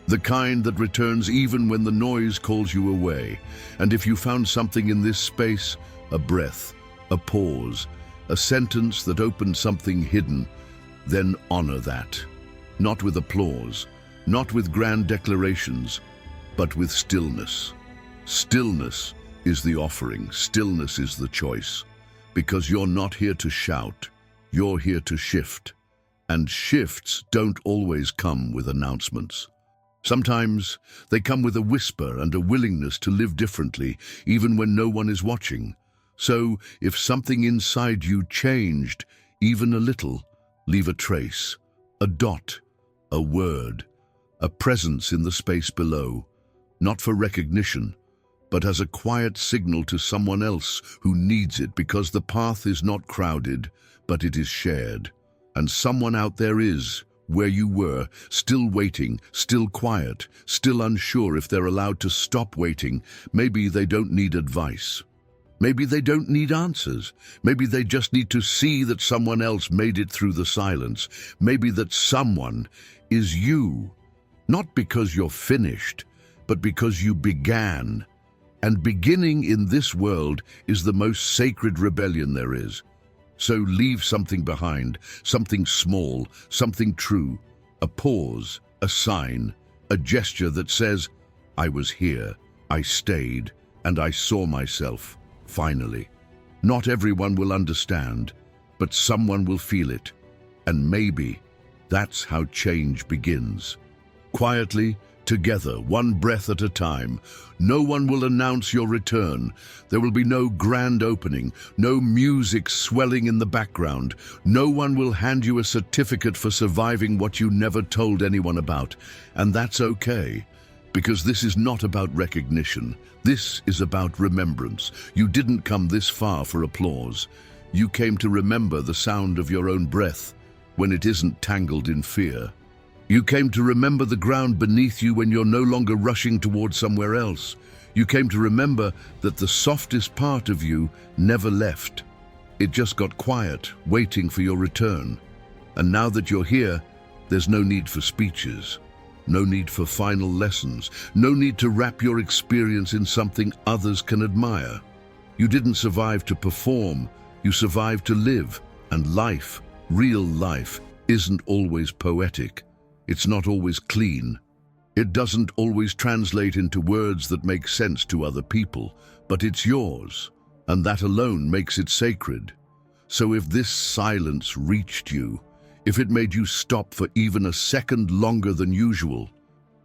Speaker 1: the kind that returns even when the noise calls you away. And if you found something in this space, a breath, a pause, a sentence that opened something hidden, then honor that. Not with applause, not with grand declarations, but with stillness. Stillness is the offering, stillness is the choice. Because you're not here to shout, you're here to shift. And shifts don't always come with announcements. Sometimes they come with a whisper and a willingness to live differently, even when no one is watching. So, if something inside you changed, even a little, leave a trace, a dot, a word, a presence in the space below, not for recognition, but as a quiet signal to someone else who needs it, because the path is not crowded, but it is shared. And someone out there is, where you were, still waiting, still quiet, still unsure if they're allowed to stop waiting. Maybe they don't need advice. Maybe they don't need answers. Maybe they just need to see that someone else made it through the silence. Maybe that someone is you. Not because you're finished, but because you began. And beginning in this world is the most sacred rebellion there is. So leave something behind, something small, something true, a pause, a sign, a gesture that says, I was here, I stayed, and I saw myself, finally. Not everyone will understand, but someone will feel it. And maybe that's how change begins. Quietly, together, one breath at a time. No one will announce your return. There will be no grand opening, no music swelling in the background. No one will hand you a certificate for surviving what you never told anyone about. And that's okay, because this is not about recognition. This is about remembrance. You didn't come this far for applause. You came to remember the sound of your own breath when it isn't tangled in fear. You came to remember the ground beneath you when you're no longer rushing towards somewhere else. You came to remember that the softest part of you never left. It just got quiet, waiting for your return. And now that you're here, there's no need for speeches, no need for final lessons, no need to wrap your experience in something others can admire. You didn't survive to perform, you survived to live. And life, real life, isn't always poetic. It's not always clean. It doesn't always translate into words that make sense to other people, but it's yours, and that alone makes it sacred. So if this silence reached you, if it made you stop for even a second longer than usual,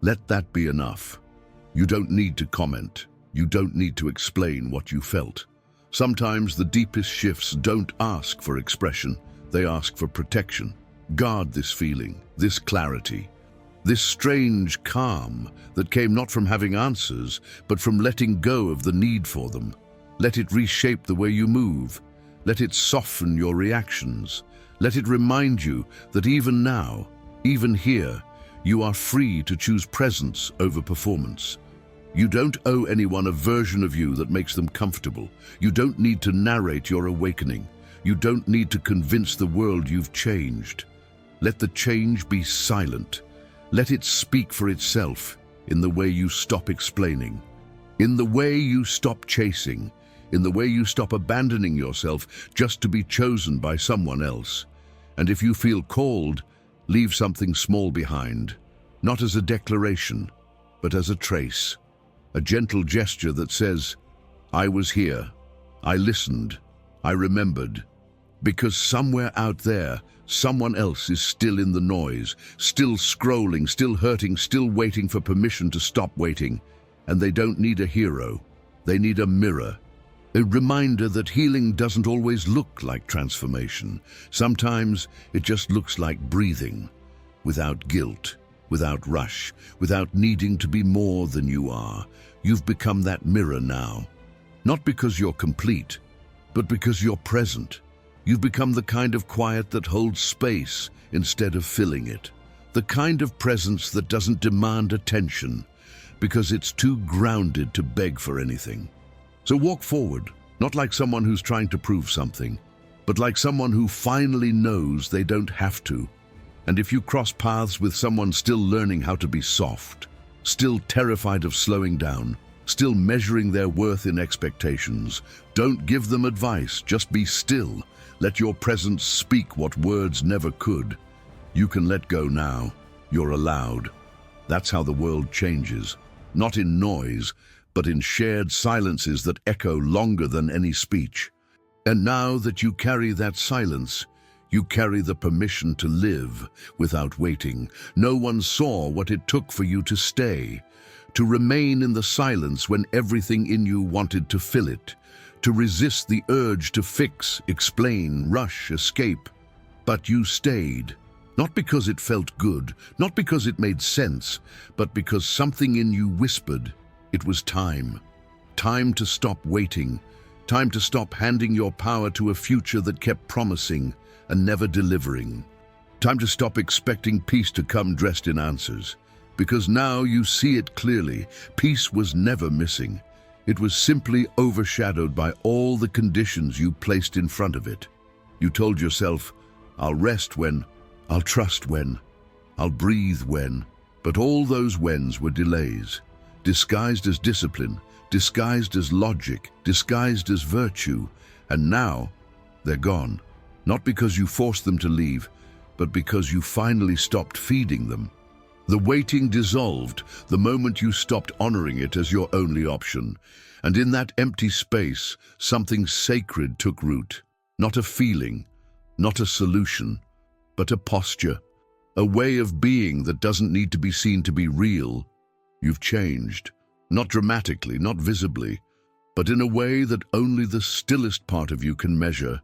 Speaker 1: let that be enough. You don't need to comment. You don't need to explain what you felt. Sometimes the deepest shifts don't ask for expression, they ask for protection. Guard this feeling, this clarity, this strange calm that came not from having answers, but from letting go of the need for them. Let it reshape the way you move. Let it soften your reactions. Let it remind you that even now, even here, you are free to choose presence over performance. You don't owe anyone a version of you that makes them comfortable. You don't need to narrate your awakening. You don't need to convince the world you've changed. Let the change be silent. Let it speak for itself in the way you stop explaining, in the way you stop chasing, in the way you stop abandoning yourself just to be chosen by someone else. And if you feel called, leave something small behind. not as a declaration, but as a trace, a gentle gesture that says, I was here, I listened, I remembered. Because somewhere out there, someone else is still in the noise, still scrolling, still hurting, still waiting for permission to stop waiting. And they don't need a hero, they need a mirror. A reminder that healing doesn't always look like transformation. Sometimes it just looks like breathing, without guilt, without rush, without needing to be more than you are. You've become that mirror now. Not because you're complete, but because you're present. You've become the kind of quiet that holds space instead of filling it. The kind of presence that doesn't demand attention because it's too grounded to beg for anything. So walk forward, not like someone who's trying to prove something, but like someone who finally knows they don't have to. And if you cross paths with someone still learning how to be soft, still terrified of slowing down, still measuring their worth in expectations, don't give them advice, just be still. Let your presence speak what words never could. You can let go now. You're allowed. That's how the world changes. Not in noise, but in shared silences that echo longer than any speech. And now that you carry that silence, you carry the permission to live without waiting. No one saw what it took for you to stay, to remain in the silence when everything in you wanted to fill it, to resist the urge to fix, explain, rush, escape. But you stayed, not because it felt good, not because it made sense, but because something in you whispered, it was time. Time to stop waiting. Time to stop handing your power to a future that kept promising and never delivering. Time to stop expecting peace to come dressed in answers. Because now you see it clearly. Peace was never missing. It was simply overshadowed by all the conditions you placed in front of it. You told yourself, I'll rest when, I'll trust when, I'll breathe when. But all those whens were delays. Disguised as discipline, disguised as logic, disguised as virtue, and now they're gone. Not because you forced them to leave, but because you finally stopped feeding them. The waiting dissolved the moment you stopped honoring it as your only option. And in that empty space, something sacred took root. Not a feeling, not a solution, but a posture, a way of being that doesn't need to be seen to be real. You've changed, not dramatically, not visibly, but in a way that only the stillest part of you can measure.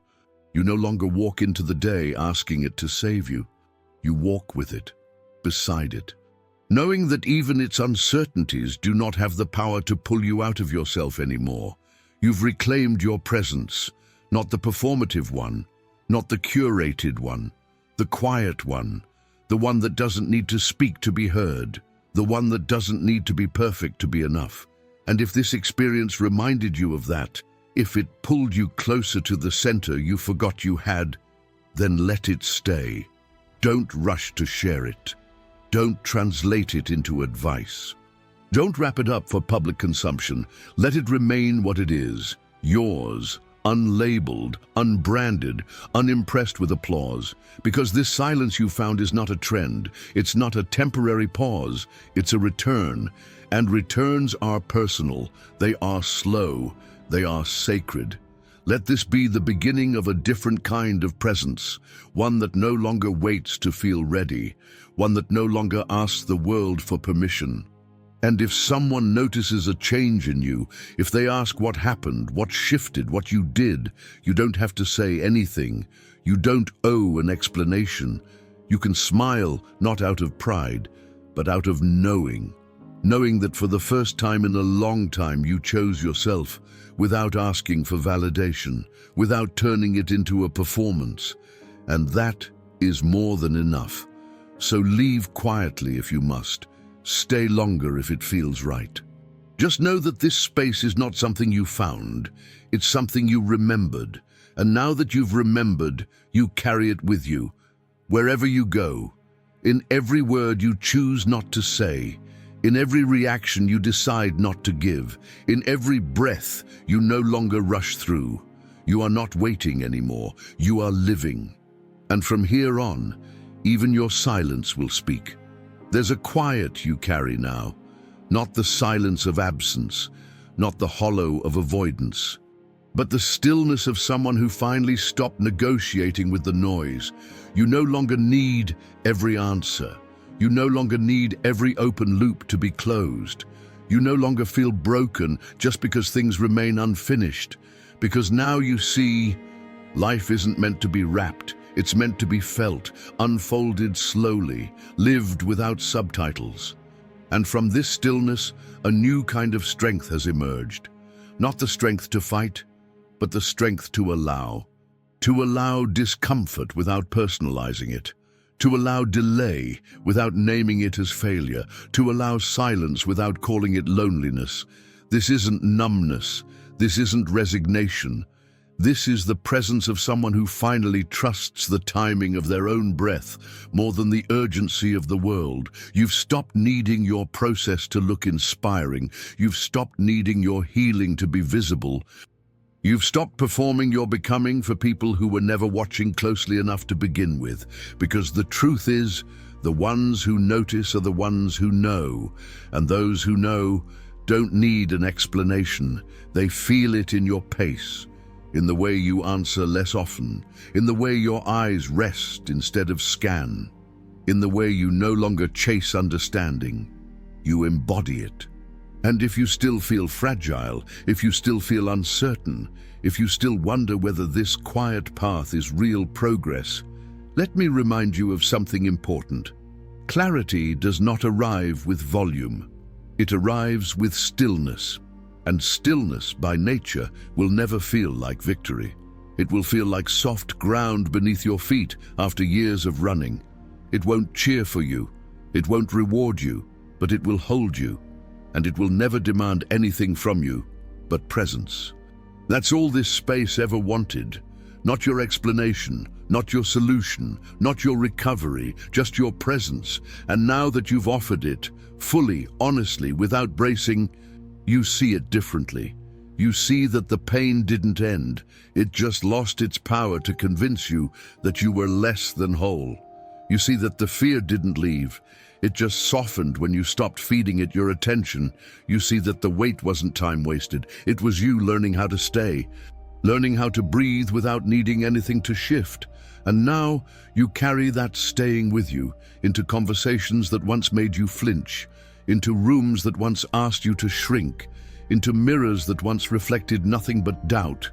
Speaker 1: You no longer walk into the day asking it to save you. You walk with it, beside it, knowing that even its uncertainties do not have the power to pull you out of yourself anymore. You've reclaimed your presence, not the performative one, not the curated one, the quiet one, the one that doesn't need to speak to be heard, the one that doesn't need to be perfect to be enough. And if this experience reminded you of that, if it pulled you closer to the center you forgot you had, then let it stay. Don't rush to share it. Don't translate it into advice. Don't wrap it up for public consumption. Let it remain what it is, yours, unlabeled, unbranded, unimpressed with applause. Because this silence you found is not a trend. It's not a temporary pause. It's a return. And returns are personal. They are slow. They are sacred. Let this be the beginning of a different kind of presence, one that no longer waits to feel ready, one that no longer asks the world for permission. And if someone notices a change in you, if they ask what happened, what shifted, what you did, you don't have to say anything. You don't owe an explanation. You can smile, not out of pride, but out of knowing. Knowing that for the first time in a long time you chose yourself, without asking for validation, without turning it into a performance. And that is more than enough. So leave quietly if you must. Stay longer if it feels right. Just know that this space is not something you found. It's something you remembered. And now that you've remembered, you carry it with you. Wherever you go, in every word you choose not to say, in every reaction you decide not to give, in every breath you no longer rush through. You are not waiting anymore. You are living. And from here on, even your silence will speak. There's a quiet you carry now, not the silence of absence, not the hollow of avoidance, but the stillness of someone who finally stopped negotiating with the noise. You no longer need every answer. You no longer need every open loop to be closed. You no longer feel broken just because things remain unfinished, because now you see life isn't meant to be wrapped. It's meant to be felt, unfolded slowly, lived without subtitles. And from this stillness, a new kind of strength has emerged. Not the strength to fight, but the strength to allow. To allow discomfort without personalizing it. To allow delay without naming it as failure. To allow silence without calling it loneliness. This isn't numbness. This isn't resignation. This is the presence of someone who finally trusts the timing of their own breath more than the urgency of the world. You've stopped needing your process to look inspiring. You've stopped needing your healing to be visible. You've stopped performing your becoming for people who were never watching closely enough to begin with, because the truth is, the ones who notice are the ones who know, and those who know don't need an explanation. They feel it in your pace, in the way you answer less often, in the way your eyes rest instead of scan, in the way you no longer chase understanding. You embody it. And if you still feel fragile, if you still feel uncertain, if you still wonder whether this quiet path is real progress, let me remind you of something important. Clarity does not arrive with volume. It arrives with stillness. And stillness, by nature, will never feel like victory. It will feel like soft ground beneath your feet after years of running. It won't cheer for you. It won't reward you, but it will hold you. And it will never demand anything from you but presence. That's all this space ever wanted. Not your explanation, not your solution, not your recovery, just your presence. And now that you've offered it, fully, honestly, without bracing, you see it differently. You see that the pain didn't end. It just lost its power to convince you that you were less than whole. You see that the fear didn't leave. It just softened when you stopped feeding it your attention. You see that the wait wasn't time wasted. It was you learning how to stay, learning how to breathe without needing anything to shift. And now you carry that staying with you into conversations that once made you flinch, into rooms that once asked you to shrink, into mirrors that once reflected nothing but doubt.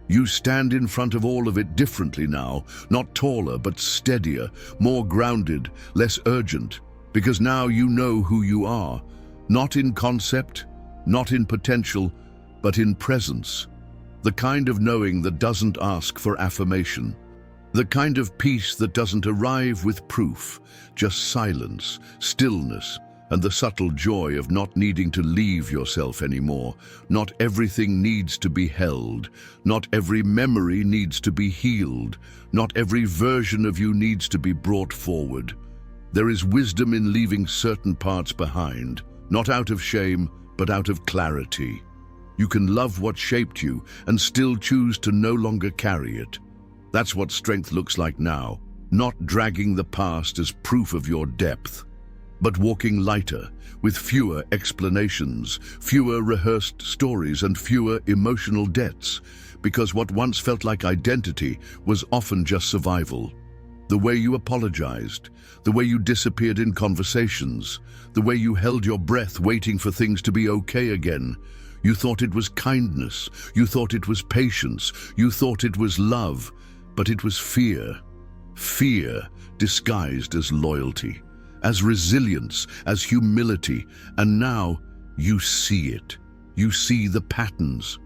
Speaker 1: You stand in front of all of it differently now, not taller but steadier, more grounded, less urgent. Because now you know who you are, not in concept, not in potential, but in presence. The kind of knowing that doesn't ask for affirmation. The kind of peace that doesn't arrive with proof, just silence, stillness, and the subtle joy of not needing to leave yourself anymore. Not everything needs to be held. Not every memory needs to be healed. Not every version of you needs to be brought forward. There is wisdom in leaving certain parts behind, not out of shame, but out of clarity. You can love what shaped you and still choose to no longer carry it. That's what strength looks like now, not dragging the past as proof of your depth, but walking lighter, with fewer explanations, fewer rehearsed stories, and fewer emotional debts, because what once felt like identity was often just survival. The way you apologized, the way you disappeared in conversations, the way you held your breath waiting for things to be okay again. You thought it was kindness, you thought it was patience, you thought it was love, but it was fear. Fear disguised as loyalty, as resilience, as humility, and now you see it. You see the patterns,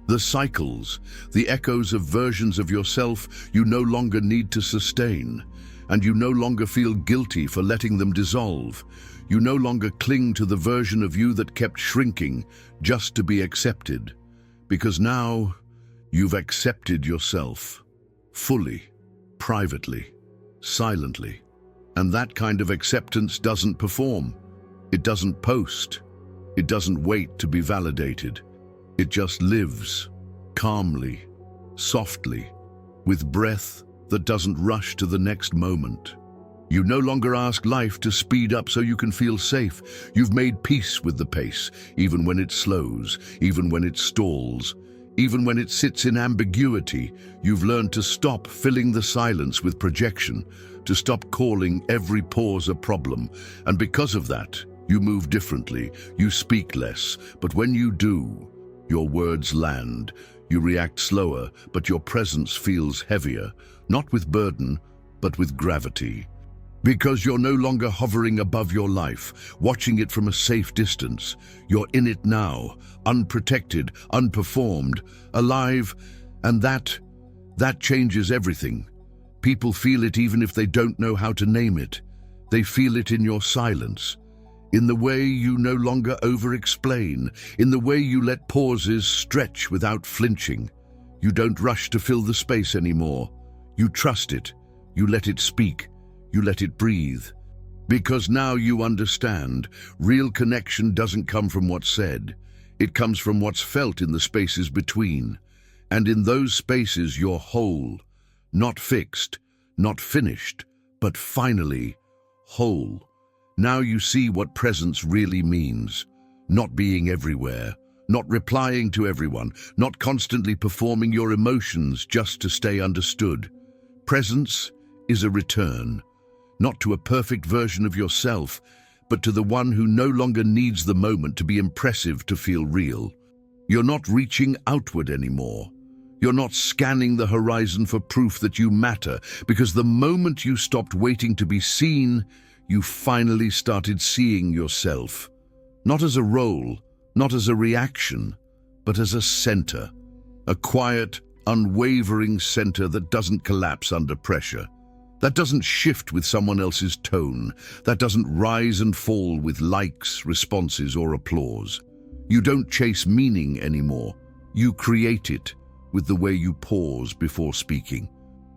Speaker 1: the cycles, the echoes of versions of yourself you no longer need to sustain, and you no longer feel guilty for letting them dissolve. You no longer cling to the version of you that kept shrinking just to be accepted, because now you've accepted yourself, fully, privately, silently. And that kind of acceptance doesn't perform. It doesn't post. It doesn't wait to be validated. It just lives, calmly, softly, with breath that doesn't rush to the next moment. You no longer ask life to speed up so you can feel safe. You've made peace with the pace, even when it slows, even when it stalls, even when it sits in ambiguity. You've learned to stop filling the silence with projection, to stop calling every pause a problem. And because of that, you move differently. You speak less, but when you do, your words land. You react slower, but your presence feels heavier, not with burden, but with gravity. Because you're no longer hovering above your life, watching it from a safe distance. You're in it now, unprotected, unperformed, alive, and that changes everything. People feel it even if they don't know how to name it. They feel it in your silence, in the way you no longer over-explain, in the way you let pauses stretch without flinching. You don't rush to fill the space anymore. You trust it. You let it speak. You let it breathe. Because now you understand, real connection doesn't come from what's said. It comes from what's felt in the spaces between. And in those spaces you're whole, not fixed, not finished, but finally whole. Now you see what presence really means. Not being everywhere, not replying to everyone, not constantly performing your emotions just to stay understood. Presence is a return. Not to a perfect version of yourself, but to the one who no longer needs the moment to be impressive to feel real. You're not reaching outward anymore. You're not scanning the horizon for proof that you matter, because the moment you stopped waiting to be seen, you finally started seeing yourself. Not as a role, not as a reaction, but as a center. A quiet, unwavering center that doesn't collapse under pressure. That doesn't shift with someone else's tone. That doesn't rise and fall with likes, responses, or applause. You don't chase meaning anymore. You create it with the way you pause before speaking,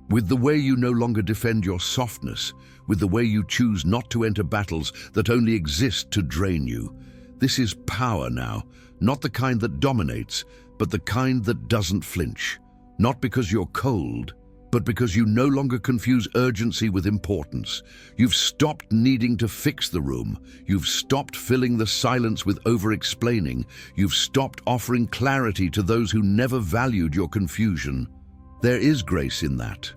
Speaker 1: with the way you no longer defend your softness, with the way you choose not to enter battles that only exist to drain you. This is power now, not the kind that dominates, but the kind that doesn't flinch. Not because you're cold, but because you no longer confuse urgency with importance. You've stopped needing to fix the room. You've stopped filling the silence with over-explaining. You've stopped offering clarity to those who never valued your confusion. There is grace in that.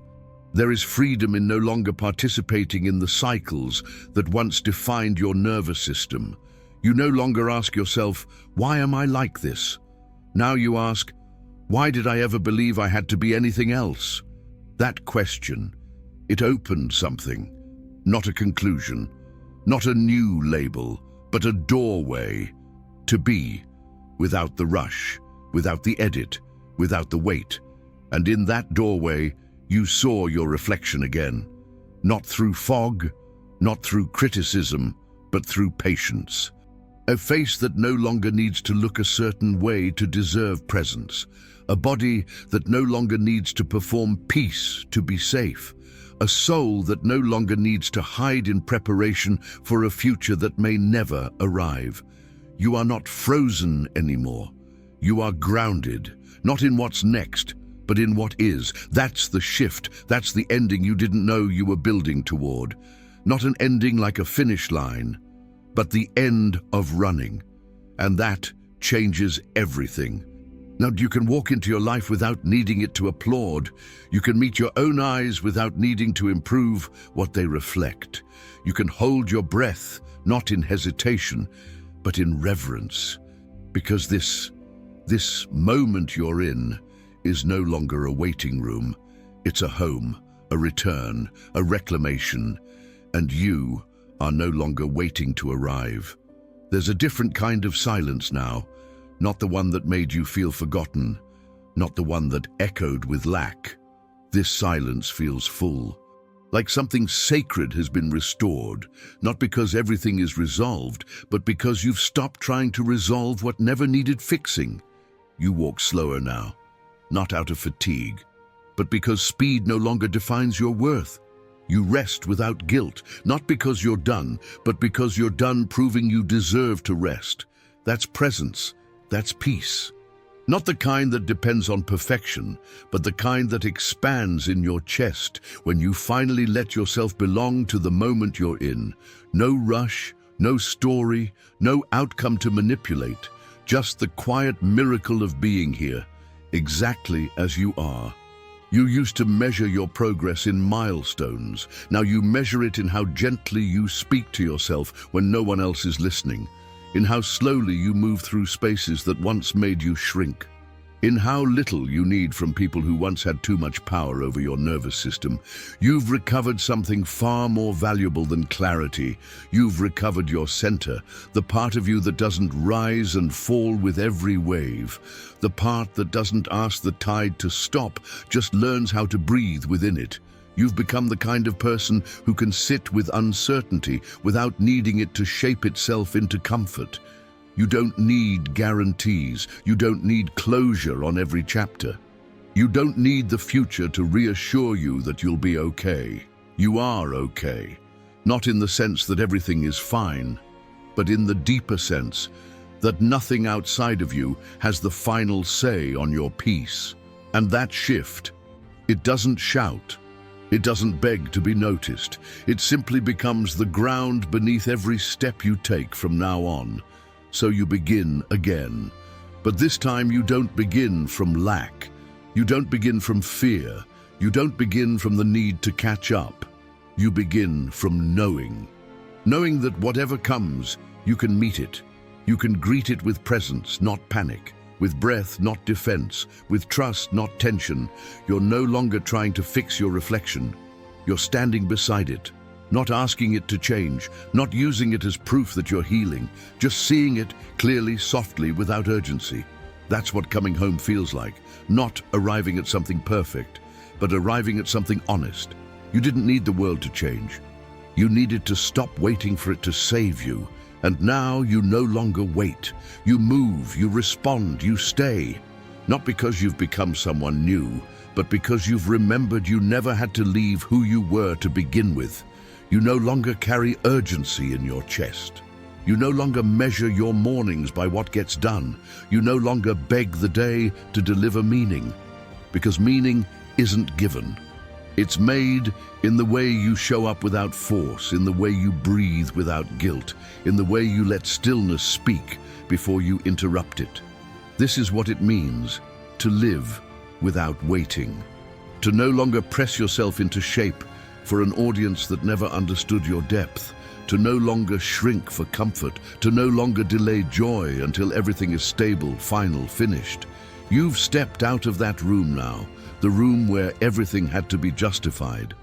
Speaker 1: There is freedom in no longer participating in the cycles that once defined your nervous system. You no longer ask yourself, why am I like this? Now you ask, why did I ever believe I had to be anything else? That question, it opened something, not a conclusion, not a new label, but a doorway to be, without the rush, without the edit, without the weight. And in that doorway, you saw your reflection again, not through fog, not through criticism, but through patience. A face that no longer needs to look a certain way to deserve presence. A body that no longer needs to perform peace to be safe. A soul that no longer needs to hide in preparation for a future that may never arrive. You are not frozen anymore. You are grounded, not in what's next, but in what is. That's the shift. That's the ending you didn't know you were building toward. Not an ending like a finish line, but the end of running. And that changes everything. Now, you can walk into your life without needing it to applaud. You can meet your own eyes without needing to improve what they reflect. You can hold your breath, not in hesitation, but in reverence. Because this moment you're in is no longer a waiting room. It's a home, a return, a reclamation, and you are no longer waiting to arrive. There's a different kind of silence now. Not the one that made you feel forgotten, not the one that echoed with lack. This silence feels full, like something sacred has been restored, not because everything is resolved, but because you've stopped trying to resolve what never needed fixing. You walk slower now, not out of fatigue, but because speed no longer defines your worth. You rest without guilt, not because you're done, but because you're done proving you deserve to rest. That's presence. That's peace. Not the kind that depends on perfection, but the kind that expands in your chest when you finally let yourself belong to the moment you're in. No rush, no story, no outcome to manipulate, just the quiet miracle of being here, exactly as you are. You used to measure your progress in milestones. Now you measure it in how gently you speak to yourself when no one else is listening, in how slowly you move through spaces that once made you shrink, in how little you need from people who once had too much power over your nervous system. You've recovered something far more valuable than clarity. You've recovered your center, the part of you that doesn't rise and fall with every wave, the part that doesn't ask the tide to stop, just learns how to breathe within it. You've become the kind of person who can sit with uncertainty without needing it to shape itself into comfort. You don't need guarantees. You don't need closure on every chapter. You don't need the future to reassure you that you'll be okay. You are okay. Not in the sense that everything is fine, but in the deeper sense that nothing outside of you has the final say on your peace. And that shift, it doesn't shout. It doesn't beg to be noticed. It simply becomes the ground beneath every step you take from now on. So you begin again. But this time you don't begin from lack. You don't begin from fear. You don't begin from the need to catch up. You begin from knowing. Knowing that whatever comes, you can meet it. You can greet it with presence, not panic. With breath, not defense. With trust, not tension. You're no longer trying to fix your reflection. You're standing beside it, not asking it to change, not using it as proof that you're healing, just seeing it clearly, softly, without urgency. That's what coming home feels like. Not arriving at something perfect, but arriving at something honest. You didn't need the world to change. You needed to stop waiting for it to save you. And now you no longer wait. You move, you respond, you stay. Not because you've become someone new, but because you've remembered you never had to leave who you were to begin with. You no longer carry urgency in your chest. You no longer measure your mornings by what gets done. You no longer beg the day to deliver meaning, because meaning isn't given. It's made in the way you show up without force, in the way you breathe without guilt, in the way you let stillness speak before you interrupt it. This is what it means to live without waiting, to no longer press yourself into shape for an audience that never understood your depth, to no longer shrink for comfort, to no longer delay joy until everything is stable, final, finished. You've stepped out of that room now, the room where everything had to be justified,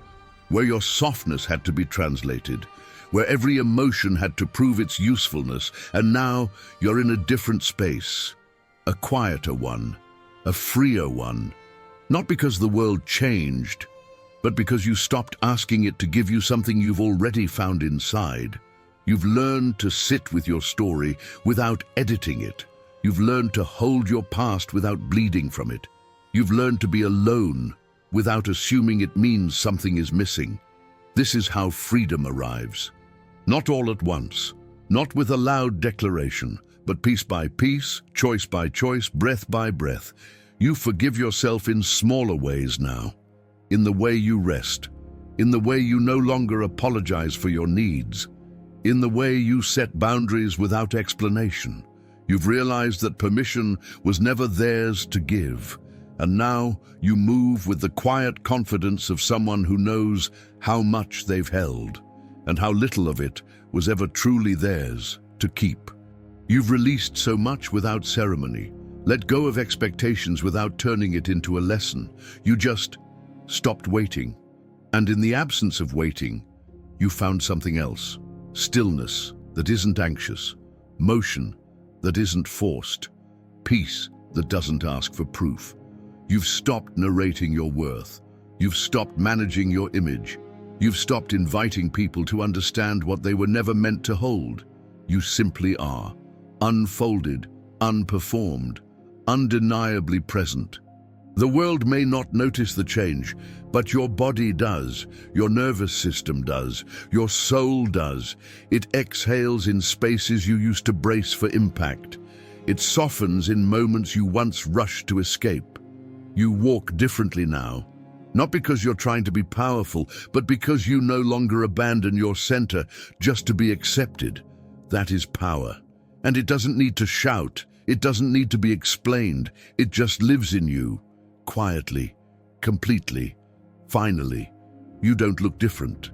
Speaker 1: where your softness had to be translated, where every emotion had to prove its usefulness, and now you're in a different space, a quieter one, a freer one, not because the world changed, but because you stopped asking it to give you something you've already found inside. You've learned to sit with your story without editing it. You've learned to hold your past without bleeding from it. You've learned to be alone without assuming it means something is missing. This is how freedom arrives. Not all at once, not with a loud declaration, but piece by piece, choice by choice, breath by breath. You forgive yourself in smaller ways now. In the way you rest, in the way you no longer apologize for your needs, in the way you set boundaries without explanation. You've realized that permission was never theirs to give, and now you move with the quiet confidence of someone who knows how much they've held, and how little of it was ever truly theirs to keep. You've released so much without ceremony, let go of expectations without turning it into a lesson. You just stopped waiting. And in the absence of waiting, you found something else. Stillness that isn't anxious, motion that isn't forced, peace that doesn't ask for proof. You've stopped narrating your worth. You've stopped managing your image. You've stopped inviting people to understand what they were never meant to hold. You simply are, unfolded, unperformed, undeniably present. The world may not notice the change, but your body does, your nervous system does, your soul does. It exhales in spaces you used to brace for impact. It softens in moments you once rushed to escape. You walk differently now, not because you're trying to be powerful, but because you no longer abandon your center just to be accepted. That is power. And it doesn't need to shout. It doesn't need to be explained. It just lives in you, quietly, completely. Finally, you don't look different,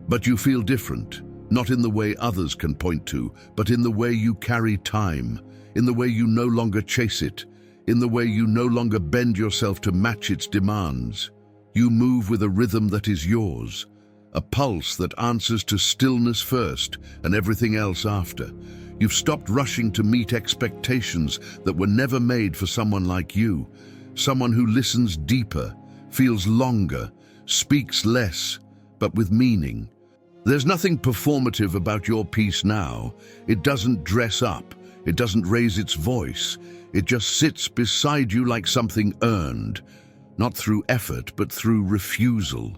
Speaker 1: but you feel different, not in the way others can point to, but in the way you carry time, in the way you no longer chase it, in the way you no longer bend yourself to match its demands. You move with a rhythm that is yours, a pulse that answers to stillness first and everything else after. You've stopped rushing to meet expectations that were never made for someone like you, someone who listens deeper, feels longer, speaks less, but with meaning. There's nothing performative about your peace now. It doesn't dress up. It doesn't raise its voice. It just sits beside you like something earned, not through effort, but through refusal.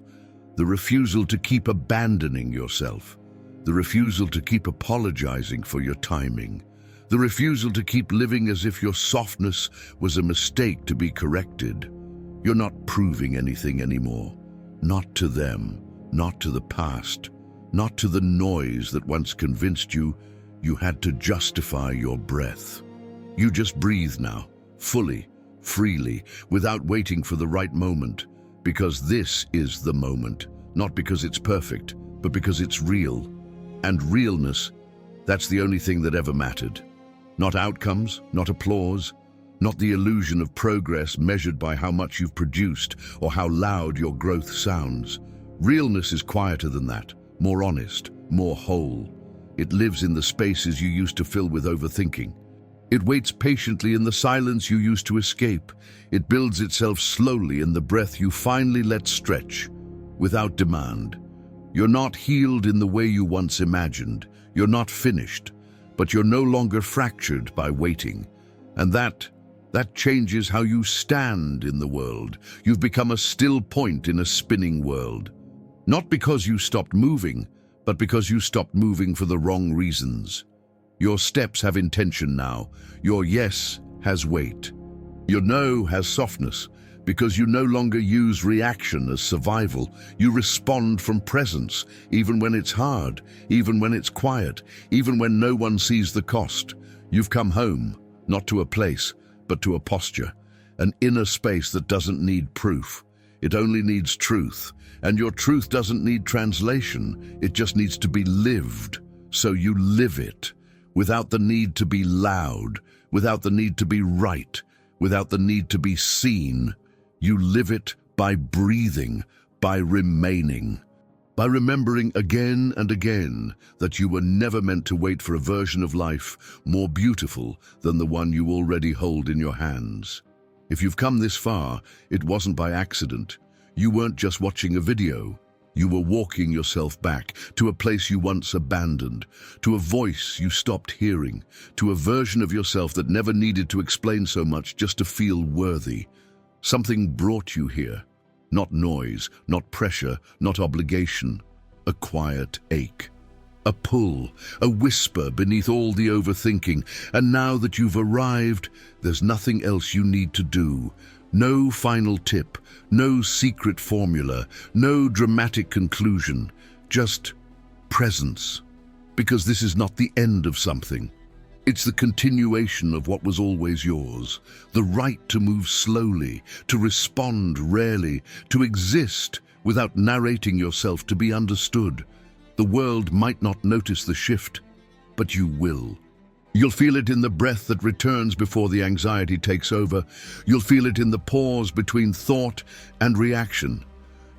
Speaker 1: The refusal to keep abandoning yourself. The refusal to keep apologizing for your timing. The refusal to keep living as if your softness was a mistake to be corrected. You're not proving anything anymore. Not to them, not to the past, not to the noise that once convinced you had to justify your breath. You just breathe now, fully, freely, without waiting for the right moment, because this is the moment, not because it's perfect, but because it's real. And realness, that's the only thing that ever mattered. Not outcomes, not applause, not the illusion of progress measured by how much you've produced or how loud your growth sounds. Realness is quieter than that, more honest, more whole. It lives in the spaces you used to fill with overthinking. It waits patiently in the silence you used to escape. It builds itself slowly in the breath you finally let stretch, without demand. You're not healed in the way you once imagined. You're not finished, but you're no longer fractured by waiting. And that changes how you stand in the world. You've become a still point in a spinning world. Not because you stopped moving, but because you stopped moving for the wrong reasons. Your steps have intention now. Your yes has weight. Your no has softness. Because you no longer use reaction as survival. You respond from presence, even when it's hard, even when it's quiet, even when no one sees the cost. You've come home, not to a place, but to a posture, an inner space that doesn't need proof. It only needs truth. And your truth doesn't need translation. It just needs to be lived. So you live it, without the need to be loud, without the need to be right, without the need to be seen. You live it by breathing, by remaining, by remembering again and again that you were never meant to wait for a version of life more beautiful than the one you already hold in your hands. If you've come this far, it wasn't by accident. You weren't just watching a video. You were walking yourself back to a place you once abandoned, to a voice you stopped hearing, to a version of yourself that never needed to explain so much just to feel worthy. Something brought you here. Not noise, not pressure, not obligation. A quiet ache. A pull, a whisper beneath all the overthinking. And now that you've arrived, there's nothing else you need to do. No final tip, no secret formula, no dramatic conclusion. Just presence. Because this is not the end of something. It's the continuation of what was always yours. The right to move slowly, to respond rarely, to exist without narrating yourself to be understood. The world might not notice the shift, but you will. You'll feel it in the breath that returns before the anxiety takes over. You'll feel it in the pause between thought and reaction.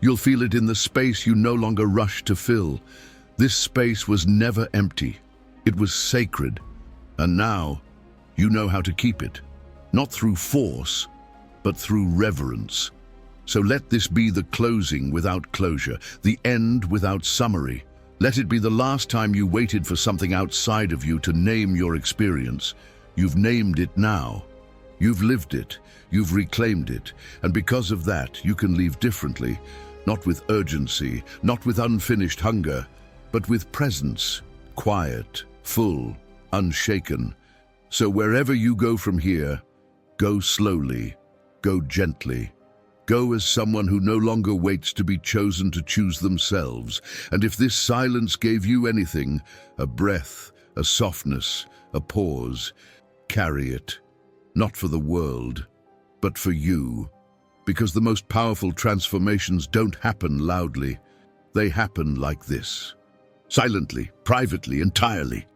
Speaker 1: You'll feel it in the space you no longer rush to fill. This space was never empty. It was sacred. And now, you know how to keep it. Not through force, but through reverence. So let this be the closing without closure, the end without summary. Let it be the last time you waited for something outside of you to name your experience. You've named it now. You've lived it. You've reclaimed it. And because of that, you can leave differently. Not with urgency, not with unfinished hunger, but with presence, quiet, full, unshaken. So wherever you go from here, go slowly, go gently. Go as someone who no longer waits to be chosen to choose themselves. And if this silence gave you anything, a breath, a softness, a pause, carry it. Not for the world, but for you. Because the most powerful transformations don't happen loudly. They happen like this. Silently, privately, entirely.